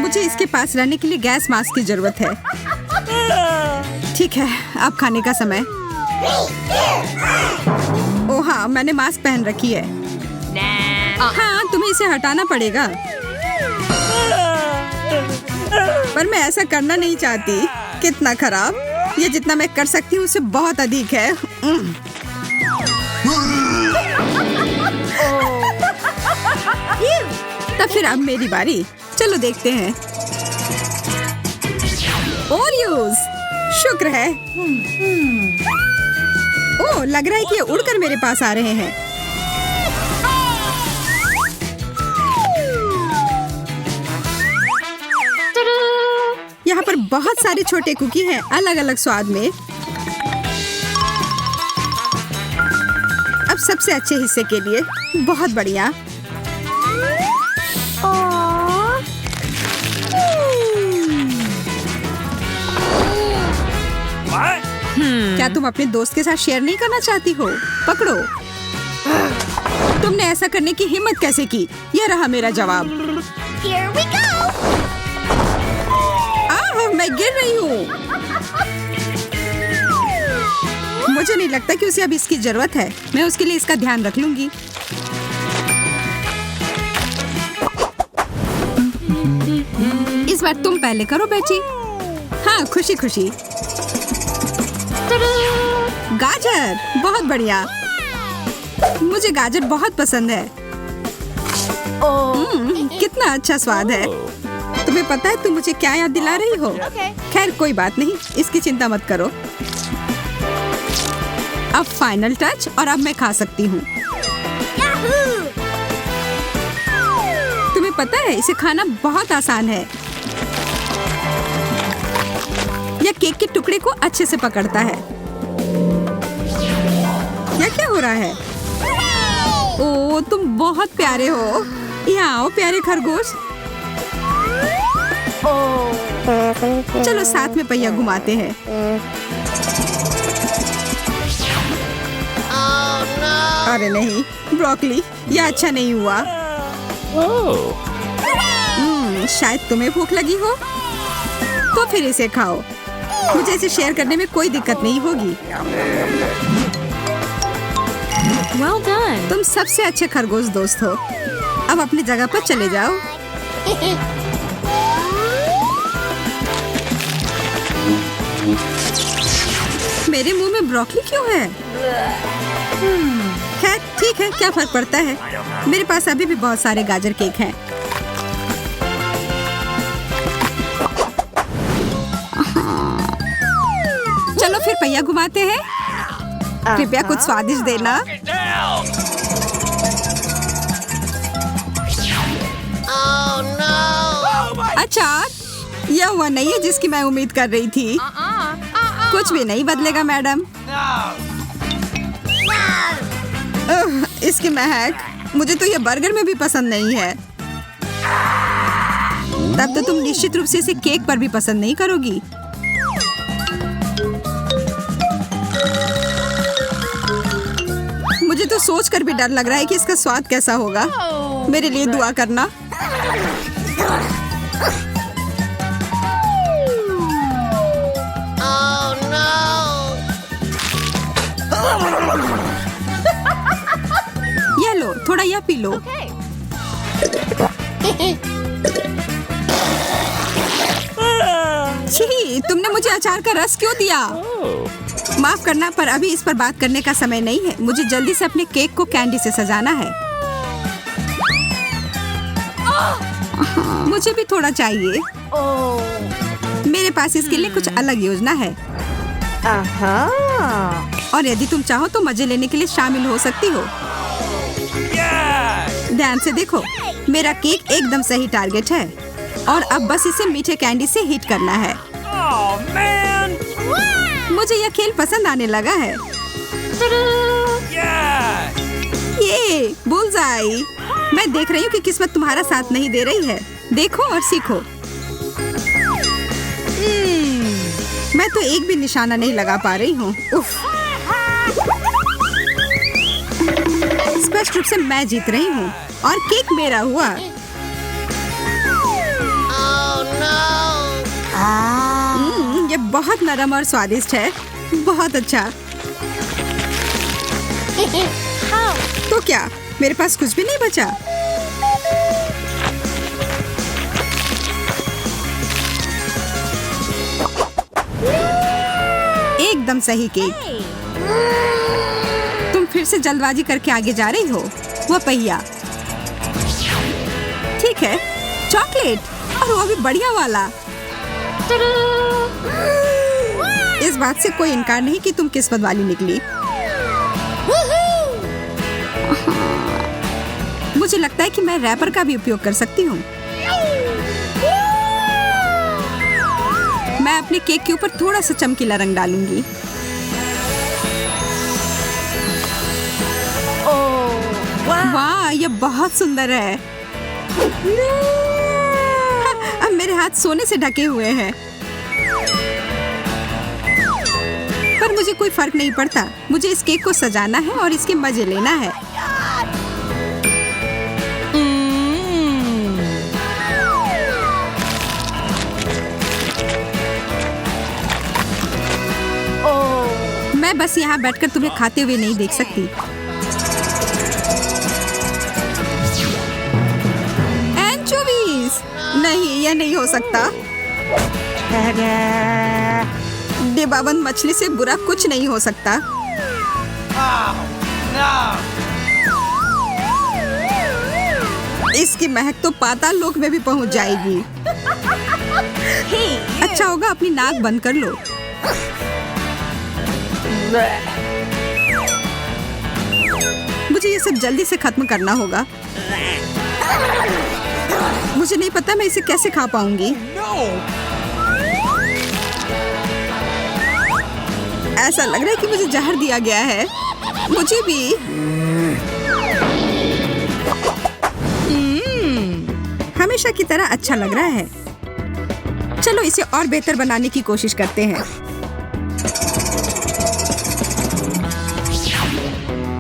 मुझे इसके पास रहने के लिए गैस मास्क की जरूरत है। ठीक है, अब खाने का समय। ओह हाँ, मैंने मास्क पहन रखी है। हाँ, तुम्हें इसे हटाना पड़ेगा। पर मैं ऐसा करना नहीं चाहती। कितना खराब। ये जितना मैं कर सकती हूँ उससे बहुत अधिक है। तब फिर अब मेरी बारी। चलो देखते हैं। ओरियोस, शुक्र है। ओह, लग रहा है कि ये उड़कर मेरे पास आ रहे हैं। यहाँ पर बहुत सारे छोटे कुकी हैं, अलग अलग स्वाद में। अब सबसे अच्छे हिस्से के लिए बहुत बढ़िया। What? क्या तुम अपने दोस्त के साथ शेयर नहीं करना चाहती हो? पकड़ो। तुमने ऐसा करने की हिम्मत कैसे की? यह रहा मेरा जवाब। Here we go! मैं गिर रही हूँ। मुझे नहीं लगता कि उसे अब इसकी जरूरत है। मैं उसके लिए इसका ध्यान रख लूंगी। इस बार तुम पहले करो बेटी। हाँ, खुशी खुशी। गाजर, बहुत बढ़िया। मुझे गाजर बहुत पसंद है। कितना अच्छा स्वाद है। तुम्हें पता है तुम मुझे क्या याद दिला रही हो? खैर कोई बात नहीं, इसकी चिंता मत करो। अब फाइनल टच, और अब मैं खा सकती हूँ। तुम्हें पता है इसे खाना बहुत आसान है। यह केक के टुकड़े को अच्छे से पकड़ता है। यह क्या हो रहा है? ओह, तुम बहुत प्यारे हो। यहाँ आओ प्यारे खरगोश। चलो साथ में पहिया घुमाते हैं। अरे नहीं, ब्रोकली, यह अच्छा नहीं हुआ। शायद तुम्हें भूख लगी हो, तो फिर इसे खाओ। मुझे इसे शेयर करने में कोई दिक्कत नहीं होगी। Well done. तुम सबसे अच्छे खरगोश दोस्त हो। अब अपनी जगह पर चले जाओ। मेरे मुंह में ब्रोकली क्यों है? खैर ठीक है, क्या फर्क पड़ता है। मेरे पास अभी भी बहुत सारे गाजर केक हैं। चलो फिर पहिया घुमाते हैं। कृपया कुछ स्वादिष्ट देना। अचार, यह हुआ नहीं है जिसकी मैं उम्मीद कर रही थी। कुछ भी नहीं बदलेगा मैडम। इसकी महक, मुझे तो यह बर्गर में भी पसंद नहीं है। तब तो तुम निश्चित रूप से इसे केक पर भी पसंद नहीं करोगी। मुझे तो सोचकर भी डर लग रहा है कि इसका स्वाद कैसा होगा। मेरे लिए दुआ करना। ये लो, थोड़ा यह पी लो। छी, तुमने मुझे अचार का रस क्यों दिया? माफ करना, पर अभी इस पर बात करने का समय नहीं है। मुझे जल्दी से अपने केक को कैंडी से सजाना है। मुझे भी थोड़ा चाहिए। मेरे पास इसके लिए कुछ अलग योजना है। और यदि तुम चाहो तो मजे लेने के लिए शामिल हो सकती हो। ध्यान से देखो, मेरा केक एकदम सही टारगेट है और अब बस इसे मीठे कैंडी से हिट करना है। Oh, man! मुझे यह खेल पसंद आने लगा है। Yes! ये बुलजाई। मैं देख रही हूँ कि किस्मत तुम्हारा साथ नहीं दे रही है। देखो और सीखो। मैं तो एक भी निशाना नहीं लगा पा रही हूँ। उफ। स्पष्ट रूप से मैं जीत रही हूँ और केक मेरा हुआ। ये बहुत नरम और स्वादिष्ट है। बहुत अच्छा। तो क्या मेरे पास कुछ भी नहीं बचा? एकदम सही केक। तुम फिर से जल्दबाजी करके आगे जा रही हो। वह पहिया। ठीक है, चॉकलेट, और वो भी बढ़िया वाला। इस बात से कोई इनकार नहीं कि तुम किस्मत वाली निकली। मुझे लगता है कि मैं रैपर का भी उपयोग कर सकती हूँ। मैं अपने केक के ऊपर थोड़ा सा चमकीला रंग डालूंगी। वाह, यह बहुत सुंदर है। अब मेरे हाथ सोने से ढके हुए हैं। पर मुझे कोई फर्क नहीं पड़ता। मुझे इस केक को सजाना है और इसके मजे लेना है। मैं बस यहाँ बैठकर तुम्हें खाते हुए नहीं देख सकती। एंचोवीज! नहीं, यह नहीं हो सकता। डिब्बाबंद मछली से बुरा कुछ नहीं हो सकता। इसकी महक तो पाताल लोक में भी पहुंच जाएगी। अच्छा होगा अपनी नाक बंद कर लो। मुझे ये सब जल्दी से खत्म करना होगा। मुझे नहीं पता मैं इसे कैसे खा पाऊंगी। ऐसा लग रहा है कि मुझे जहर दिया गया है। मुझे भी। हमेशा की तरह अच्छा लग रहा है। चलो इसे और बेहतर बनाने की कोशिश करते हैं।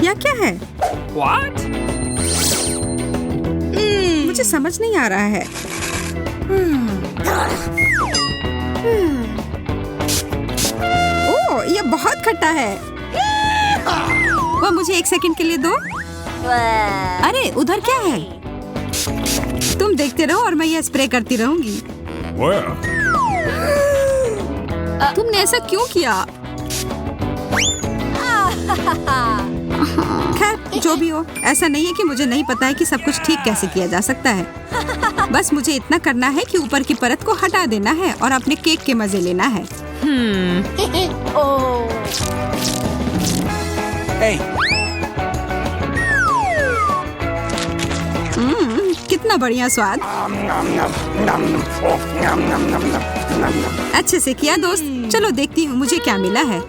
यह क्या है? What? मुझे समझ नहीं आ रहा है। ओह, यह बहुत खट्टा है। वह मुझे 1 सेकंड के लिए दो। अरे उधर क्या है? तुम देखते रहो और मैं यह स्प्रे करती रहूंगी। तुमने ऐसा क्यों किया? खैर जो भी हो, ऐसा नहीं है कि मुझे नहीं पता है कि सब कुछ ठीक कैसे किया जा सकता है। बस मुझे इतना करना है कि ऊपर की परत को हटा देना है और अपने केक के मजे लेना है। कितना बढ़िया स्वाद। अच्छे से किया दोस्त। चलो देखती हूँ मुझे क्या मिला है।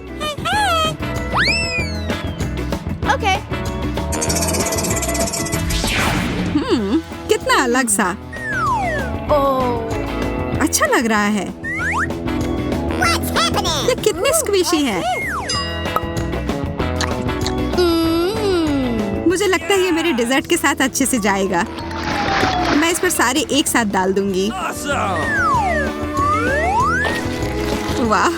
Okay. कितना अलग सा। अच्छा लग रहा है। ये कितने स्क्विशी हैं। मुझे लगता है ये मेरे डेजर्ट के साथ अच्छे से जाएगा। मैं इस पर सारे एक साथ डाल दूंगी। वाह,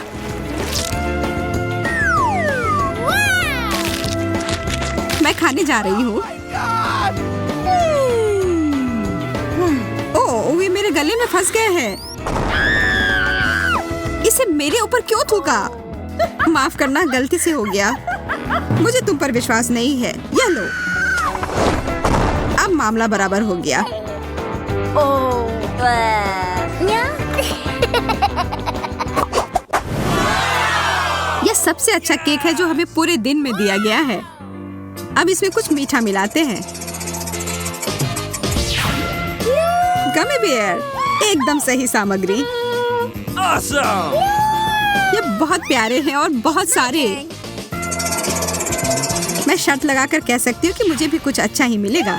मैं खाने जा रही हूँ। ओह, ये मेरे गले में फंस गए हैं। इसे मेरे ऊपर क्यों थूका? माफ करना, गलती से हो गया। मुझे तुम पर विश्वास नहीं है। यह लो। अब मामला बराबर हो गया। यह सबसे अच्छा केक है जो हमें पूरे दिन में दिया गया है। अब इसमें कुछ मीठा मिलाते हैं। गमी बेयर, एकदम सही सामग्री। Awesome! ये बहुत प्यारे हैं और बहुत सारे। मैं शर्त लगाकर कह सकती हूँ कि मुझे भी कुछ अच्छा ही मिलेगा।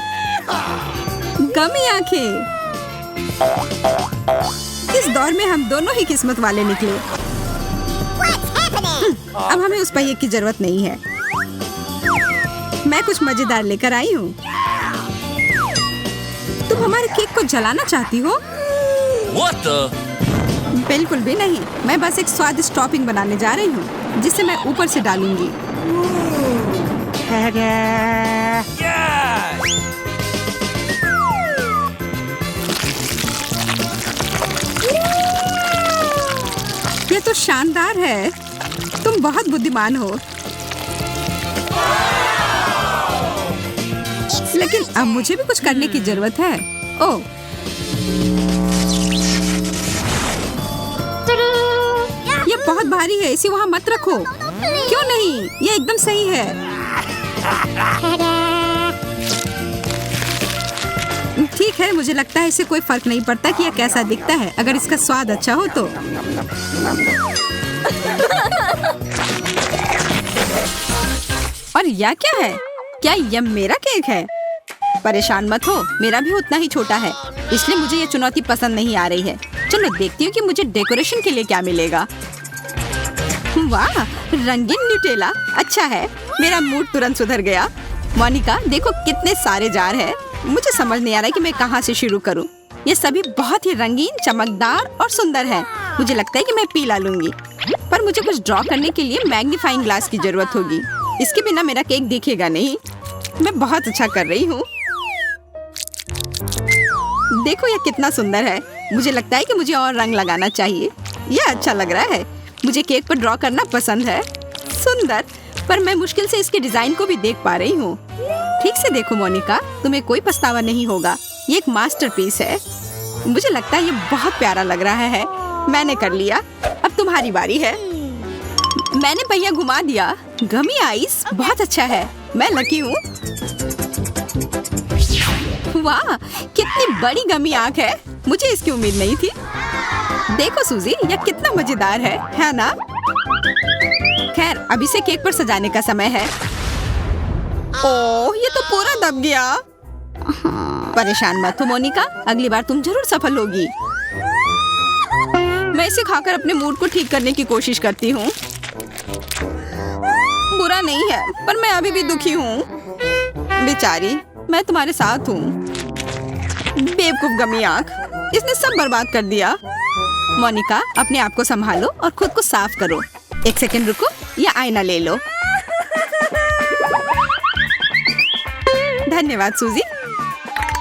गमी आंखें। इस दौर में हम दोनों ही किस्मत वाले निकले। अब हमें उस पहिए की जरूरत नहीं है। मैं कुछ मजेदार लेकर आई हूँ। तुम हमारे केक को जलाना चाहती हो? What the? बिल्कुल भी नहीं। मैं बस एक स्वादिष्ट टॉपिंग बनाने जा रही हूँ जिसे मैं ऊपर से डालूंगी। Yes! ये तो शानदार है। तुम बहुत बुद्धिमान हो। लेकिन अब मुझे भी कुछ करने की जरूरत है। ओह, ये बहुत भारी है। इसे वहाँ मत रखो। क्यों नहीं? ये एकदम सही है। ठीक है, मुझे लगता है इसे कोई फर्क नहीं पड़ता कि यह कैसा दिखता है, अगर इसका स्वाद अच्छा हो तो। और यह क्या है? क्या यह मेरा केक है? परेशान मत हो, मेरा भी उतना ही छोटा है, इसलिए मुझे ये चुनौती पसंद नहीं आ रही है। चलो देखती हूँ कि मुझे डेकोरेशन के लिए क्या मिलेगा। वाह, रंगीन न्यूटेला। अच्छा है, मेरा मूड तुरंत सुधर गया। मोनिका, देखो कितने सारे जार हैं। मुझे समझ नहीं आ रहा है कि मैं कहाँ से शुरू करूँ। ये सभी बहुत ही रंगीन, चमकदार और सुंदर हैं। मुझे लगता है कि मैं पीला लूंगी, पर मुझे कुछ ड्रॉ करने के लिए मैग्नीफाइंग ग्लास की जरूरत होगी। इसके बिना मेरा केक दिखेगा नहीं। मैं बहुत अच्छा कर रही हूँ। देखो यह कितना सुंदर है। मुझे लगता है कि मुझे और रंग लगाना चाहिए। यह अच्छा लग रहा है। मुझे केक पर ड्रॉ करना पसंद है। सुंदर, पर मैं मुश्किल से इसके डिजाइन को भी देख पा रही हूँ। ठीक से देखो मोनिका, तुम्हें कोई पछतावा नहीं होगा। ये एक मास्टरपीस है। मुझे लगता है ये बहुत प्यारा लग रहा है। मैंने कर लिया, अब तुम्हारी बारी है। मैंने पहिया घुमा दिया। गमी आइस बहुत अच्छा है। मैं लकी हूँ। वाह, कितनी बड़ी गमी आंख है। मुझे इसकी उम्मीद नहीं थी। देखो सूजी, यह कितना मजेदार है ना? खैर, अब इसे केक पर सजाने का समय है। ओह, ये तो पूरा दब गया। परेशान मत हो मोनिका, अगली बार तुम जरूर सफल होगी। मैं इसे खाकर अपने मूड को ठीक करने की कोशिश करती हूँ। बुरा नहीं है, पर मैं अभी भी दुखी हूँ। बेचारी, मैं तुम्हारे साथ हूँ। बेवकूफ गमी आंख, इसने सब बर्बाद कर दिया। मोनिका, अपने आप को संभालो और खुद को साफ करो। 1 सेकंड रुको, या आईना ले लो। धन्यवाद सूजी,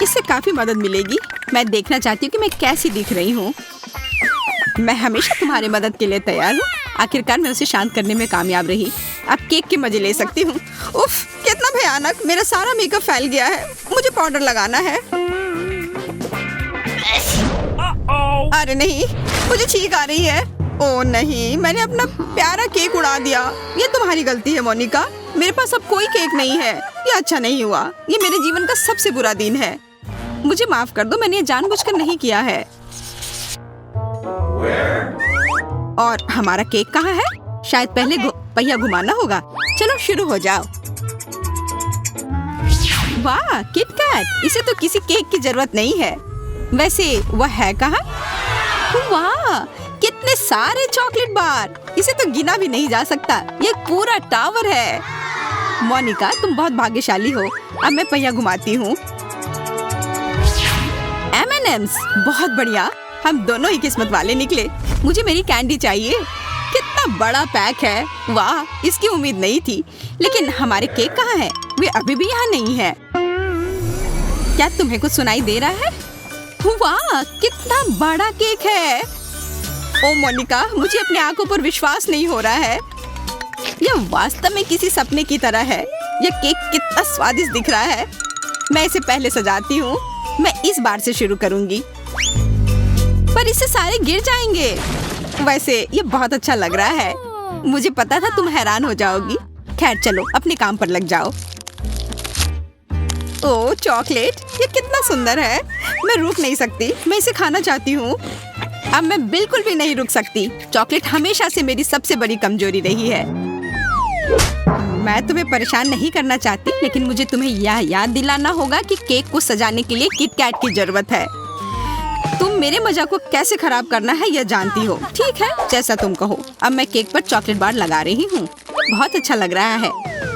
इससे काफी मदद मिलेगी। मैं देखना चाहती हूँ कि मैं कैसी दिख रही हूँ। मैं हमेशा तुम्हारी मदद के लिए तैयार हूँ। आखिरकार मैं उसे शांत करने में कामयाब रही। अब केक के मजे ले सकती हूँ। उफ, कितना भयानक, मेरा सारा मेकअप फैल गया है। मुझे पाउडर लगाना है। अरे नहीं, मुझे छींक आ रही है। ओह नहीं, मैंने अपना प्यारा केक उड़ा दिया। ये तुम्हारी गलती है मोनिका। मेरे पास अब कोई केक नहीं है। ये अच्छा नहीं हुआ। ये मेरे जीवन का सबसे बुरा दिन है। मुझे माफ कर दो, मैंने ये जानबूझकर नहीं किया है। और हमारा केक कहाँ है? शायद पहले पहिया घुमाना होगा। चलो शुरू हो जाओ। वाह, किट कैट, इसे तो किसी केक की जरूरत नहीं है। वैसे वह है कहाँ? वाह, कितने सारे चॉकलेट बार, इसे तो गिना भी नहीं जा सकता। ये पूरा टावर है। मोनिका, तुम बहुत भाग्यशाली हो। अब मैं पहिया घुमाती हूँ। M&M's, बहुत बढ़िया। हम दोनों ही किस्मत वाले निकले। मुझे मेरी कैंडी चाहिए। कितना बड़ा पैक है। वाह, इसकी उम्मीद नहीं थी। लेकिन हमारे केक कहाँ है? वे अभी भी यहाँ नहीं है। क्या तुम्हें कुछ सुनाई दे रहा है? वाह, कितना बड़ा केक है। ओ मोनिका, मुझे अपनी आंखों पर विश्वास नहीं हो रहा है। यह वास्तव में किसी सपने की तरह है। यह केक कितना स्वादिष्ट दिख रहा है। मैं इसे पहले सजाती हूँ। मैं इस बार से शुरू करूंगी, पर इससे सारे गिर जाएंगे। वैसे ये बहुत अच्छा लग रहा है। मुझे पता था तुम हैरान हो जाओगी। खैर चलो, अपने काम पर लग जाओ। ओह चॉकलेट, ये कितना सुंदर है। मैं रुक नहीं सकती, मैं इसे खाना चाहती हूँ। अब मैं बिल्कुल भी नहीं रुक सकती। चॉकलेट हमेशा से मेरी सबसे बड़ी कमजोरी रही है। मैं तुम्हें परेशान नहीं करना चाहती, लेकिन मुझे तुम्हें यह याद दिलाना होगा कि केक को सजाने के लिए किट कैट की जरूरत है। तुम मेरे मजाक को कैसे खराब करना है यह जानती हो। ठीक है, जैसा तुम कहो। अब मैं केक पर चॉकलेट बार लगा रही हूँ। बहुत अच्छा लग रहा है।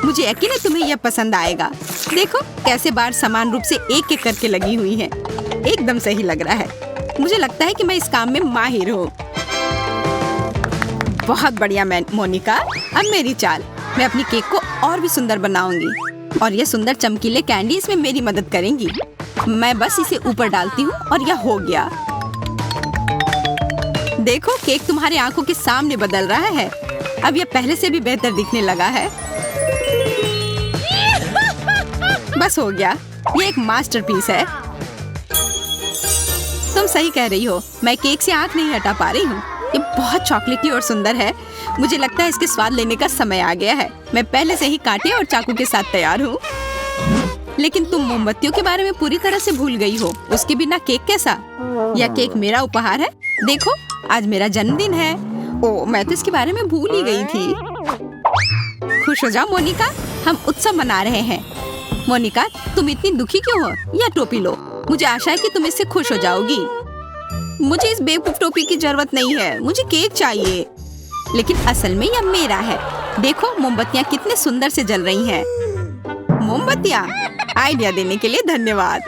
मुझे यकीन है तुम्हें यह पसंद आएगा। देखो कैसे बार समान रूप से एक एक करके लगी हुई हैं। एकदम सही लग रहा है। मुझे लगता है कि मैं इस काम में माहिर हूँ। बहुत बढ़िया मोनिका। अब मेरी चाल। मैं अपनी केक को और भी सुंदर बनाऊंगी और यह सुंदर चमकीले कैंडी इसमें मेरी मदद करेंगी। मैं बस इसे ऊपर डालती हूँ और यह हो गया। देखो, केक तुम्हारी आंखों के सामने बदल रहा है। अब यह पहले से भी बेहतर दिखने लगा है। बस हो गया। ये एक मास्टरपीस है। तुम सही कह रही हो। मैं केक से आंख नहीं हटा पा रही हूँ। ये बहुत चॉकलेटी और सुंदर है। मुझे लगता है इसके स्वाद लेने का समय आ गया है। मैं पहले से ही कांटे और चाकू के साथ तैयार हूँ। लेकिन तुम मोमबत्तियों के बारे में पूरी तरह से भूल गई हो। उसके बिना केक कैसा? यह केक मेरा उपहार है। देखो, आज मेरा जन्मदिन है। ओह, मैं तो इसके बारे में भूल ही गई थी। खुश हो जाओ मोनिका, हम उत्सव मना रहे हैं। मोनिका, तुम इतनी दुखी क्यों हो? यह टोपी लो। मुझे आशा है कि तुम इससे खुश हो जाओगी। मुझे इस बेवकूफ टोपी की जरूरत नहीं है। मुझे केक चाहिए। लेकिन असल में यह मेरा है। देखो, मोमबत्तियाँ कितने सुंदर से जल रही हैं। मोमबत्तियाँ, आइडिया देने के लिए धन्यवाद।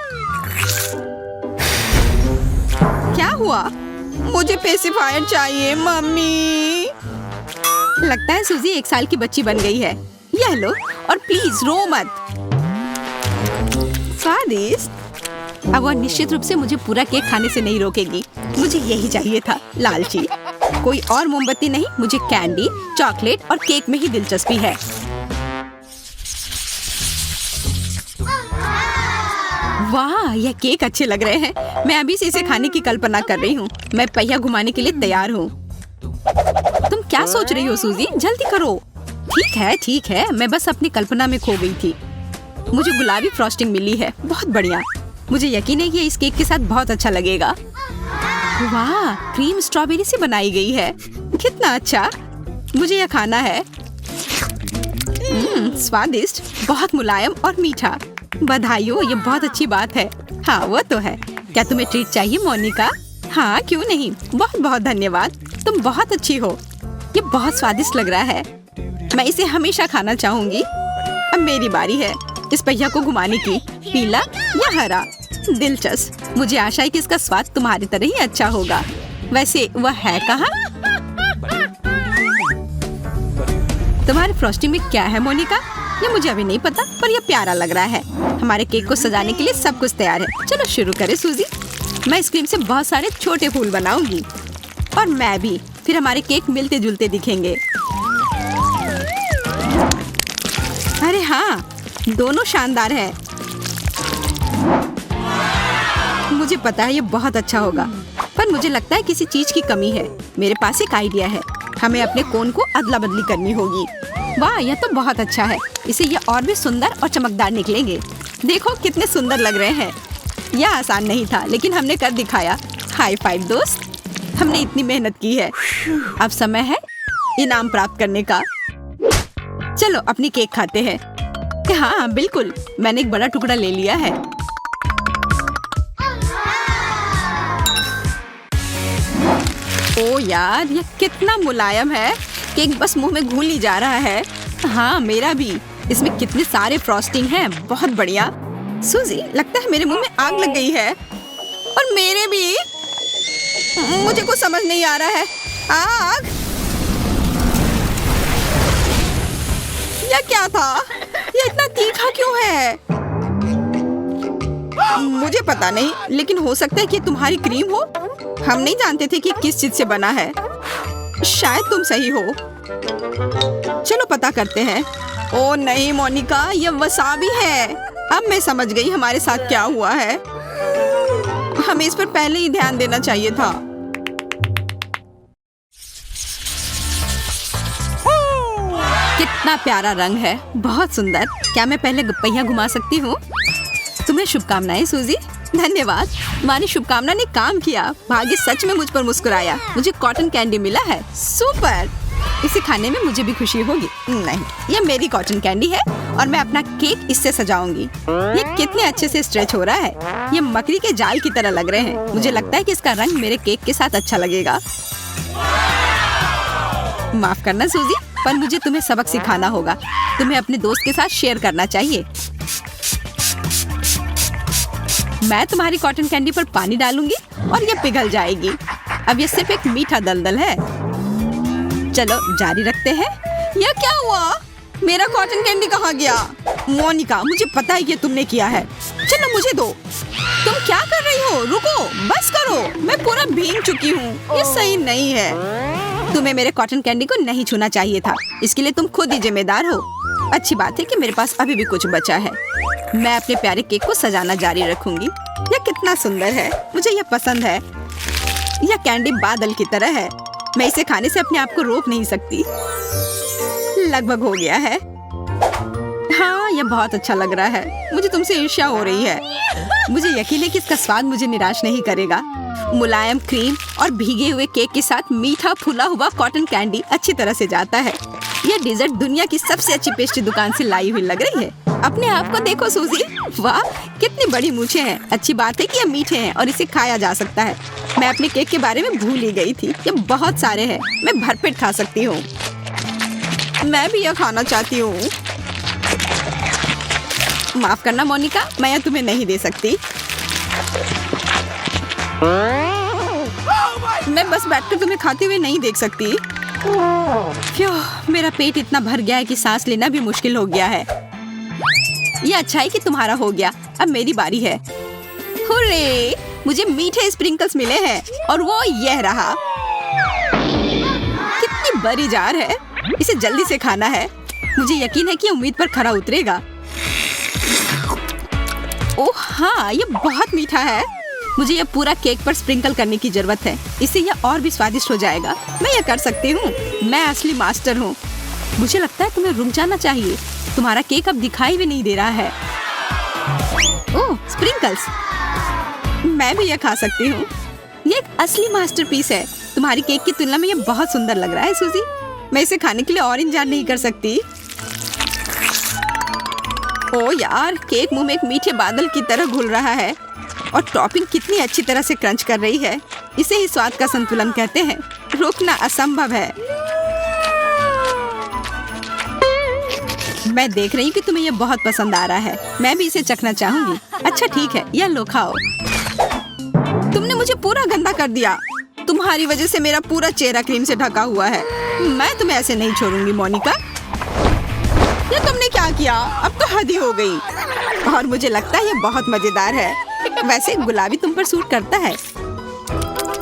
क्या हुआ? मुझे पेसिफायर चाहिए मम्मी। लगता है सूजी 1 साल की बच्ची बन गई है। यह लो, और प्लीज रो मत। स्वादिष्ट। अब वह निश्चित रूप से मुझे पूरा केक खाने से नहीं रोकेगी। मुझे यही चाहिए था, लालची। कोई और मोमबत्ती नहीं। मुझे कैंडी, चॉकलेट और केक में ही दिलचस्पी है। वाह, यह केक अच्छे लग रहे हैं। मैं अभी से इसे खाने की कल्पना कर रही हूँ। मैं पहिया घुमाने के लिए तैयार हूँ। तुम क्या सोच रही हो सूजी? जल्दी करो। ठीक है, मैं बस अपनी कल्पना में खो गई थी। मुझे गुलाबी फ्रॉस्टिंग मिली है। बहुत बढ़िया। मुझे यकीन है कि इस केक के साथ बहुत अच्छा लगेगा। वाह, क्रीम स्ट्रॉबेरी से बनाई गई है। कितना अच्छा। मुझे यह खाना है। स्वादिष्ट, बहुत मुलायम और मीठा। बधाई हो, ये बहुत अच्छी बात है। हाँ, वो तो है। क्या तुम्हें ट्रीट चाहिए मोनिका? हाँ, क्यों नहीं। बहुत बहुत धन्यवाद। तुम बहुत अच्छी हो। ये बहुत स्वादिष्ट लग रहा है। मैं इसे हमेशा खाना चाहूंगी। अब मेरी बारी है इस पहिया को घुमाने की। पीला या हरा? दिलचस्प। मुझे आशा है कि इसका स्वाद तुम्हारी तरह ही अच्छा होगा। वैसे वह है कहाँ? तुम्हारे फ्रॉस्टिंग में क्या है मोनिका? ये मुझे अभी नहीं पता, पर यह प्यारा लग रहा है। हमारे केक को सजाने के लिए सब कुछ तैयार है। चलो शुरू करें सूजी। मैं इस क्रीम से बहुत सारे छोटे फूल बनाऊंगी और मैं भी। फिर हमारे केक मिलते जुलते दिखेंगे। अरे हाँ, दोनों शानदार है। मुझे पता है ये बहुत अच्छा होगा, पर मुझे लगता है किसी चीज की कमी है। मेरे पास एक आइडिया है। हमें अपने कोन को अदला बदली करनी होगी। वाह, यह तो बहुत अच्छा है। इसे ये और भी सुंदर और चमकदार निकलेंगे। देखो कितने सुंदर लग रहे हैं। यह आसान नहीं था, लेकिन हमने कर दिखाया। हाई फाइव दोस्त, हमने इतनी मेहनत की है। अब समय है इनाम प्राप्त करने का। चलो अपनी केक खाते हैं। हाँ बिल्कुल, मैंने एक बड़ा टुकड़ा ले लिया है। ओ यार, ये कितना मुलायम है। केक बस मुंह में घुल ही जा रहा है। हाँ मेरा भी। इसमें कितने सारे फ्रॉस्टिंग हैं, बहुत बढ़िया। सूजी, लगता है मेरे मुंह में आग लग गई है। और मेरे भी। मुझे कुछ समझ नहीं आ रहा है। आग? यह क्या था? यह इतना तीखा क्यों है? मुझे पता नहीं, लेकिन हो सकता है कि तुम्हारी क्रीम हो। हम नहीं जानते थे कि किस चीज से बना है। शायद तुम सही हो। चलो पता करते हैं। ओ नहीं मोनिका, ये वसाबी है। अब मैं समझ गई हमारे साथ क्या हुआ है। हमें इस पर पहले ही ध्यान देना चाहिए था। कितना प्यारा रंग है, बहुत सुंदर। क्या मैं पहले पहिया घुमा सकती हूँ? तुम्हें शुभकामनाएं सूजी। धन्यवाद, तुम्हारी शुभकामना ने काम किया। भाग्य सच में मुझ पर मुस्कुराया। मुझे कॉटन कैंडी मिला है। सुपर, इसे खाने में मुझे भी खुशी होगी। नहीं, यह मेरी कॉटन कैंडी है और मैं अपना केक इससे सजाऊंगी। ये कितने अच्छे से स्ट्रेच हो रहा है। ये मकड़ी के जाल की तरह लग रहे हैं। मुझे लगता है कि इसका रंग मेरे केक के साथ अच्छा लगेगा। माफ करना सूजी, पर मुझे तुम्हें सबक सिखाना होगा। तुम्हें अपने दोस्त के साथ शेयर करना चाहिए। मैं तुम्हारी कॉटन कैंडी पर पानी डालूंगी और ये पिघल जाएगी। अब ये सिर्फ एक मीठा दलदल है। चलो जारी रखते हैं। यह क्या हुआ? मेरा कॉटन कैंडी कहाँ गया? मोनिका, मुझे पता है कि तुमने किया है। चलो मुझे दो। तुम क्या कर रही हो? रुको, बस करो। मैं पूरा भीग चुकी हूँ। ये सही नहीं है। तुम्हें मेरे कॉटन कैंडी को नहीं छूना चाहिए था। इसके लिए तुम खुद ही जिम्मेदार हो। अच्छी बात है कि मेरे पास अभी भी कुछ बचा है। मैं अपने प्यारे केक को सजाना जारी रखूंगी। यह कितना सुंदर है, मुझे यह पसंद है। यह कैंडी बादल की तरह है। मैं इसे खाने से अपने आप को रोक नहीं सकती। लगभग हो गया है। हाँ, यह बहुत अच्छा लग रहा है। मुझे तुमसे ईर्ष्या हो रही है। मुझे यकीन है कि इसका स्वाद मुझे निराश नहीं करेगा। मुलायम क्रीम और भीगे हुए केक के साथ मीठा फूला हुआ कॉटन कैंडी अच्छी तरह से जाता है। यह डेजर्ट दुनिया की सबसे अच्छी पेस्ट्री दुकान से लाई हुई लग रही है। अपने आप को देखो सूजी। वाह, कितनी बड़ी मूंछें हैं। अच्छी बात है कि ये मीठे हैं और इसे खाया जा सकता है। मैं अपने केक के बारे में भूल ही गई थी। ये बहुत सारे हैं। मैं भरपेट खा सकती हूँ। मैं भी यह खाना चाहती हूँ। माफ करना मोनिका, मैं यह तुम्हें नहीं दे सकती। मैं बस बैठकर तुम्हें खाते हुए नहीं देख सकती। मेरा पेट इतना भर गया है कि सांस लेना भी मुश्किल हो गया है। ये अच्छा है कि तुम्हारा हो गया। अब मेरी बारी है। हुर्रे! मुझे मीठे स्प्रिंकल्स मिले हैं और वो यह रहा। कितनी बड़ी जार है। इसे जल्दी से खाना है। मुझे यकीन है कि उम्मीद पर खरा उतरेगा। ओह हाँ, ये बहुत मीठा है। मुझे यह पूरा केक पर स्प्रिंकल करने की जरूरत है। इससे यह और भी स्वादिष्ट हो जाएगा। मैं यह कर सकती हूँ। मैं असली मास्टर हूँ। मुझे लगता है तुम्हें रुक जाना चाहिए। तुम्हारा केक अब दिखाई भी नहीं दे रहा है। ओह, स्प्रिंकल्स। मैं भी यह खा सकती हूँ। ये एक असली मास्टरपीस है। तुम्हारी केक की तुलना में यह बहुत सुंदर लग रहा है सूजी। मैं इसे खाने के लिए और इंतजार नहीं कर सकती। ओ यार, केक मुंह में एक मीठे बादल की तरह घुल रहा है और टॉपिंग कितनी अच्छी तरह से क्रंच कर रही है। इसे ही स्वाद का संतुलन कहते हैं। रोकना असंभव है। मैं देख रही हूँ कि तुम्हें यह बहुत पसंद आ रहा है। मैं भी इसे चखना चाहूंगी। अच्छा ठीक है, यह लो खाओ। तुमने मुझे पूरा गंदा कर दिया। तुम्हारी वजह से मेरा पूरा चेहरा क्रीम से ढका हुआ है। मैं तुम्हें ऐसे नहीं छोड़ूंगी मोनिका। ये तुमने क्या किया, अब तो हद ही हो गई। और मुझे लगता है ये बहुत मजेदार है। वैसे गुलाबी तुम पर सूट करता है।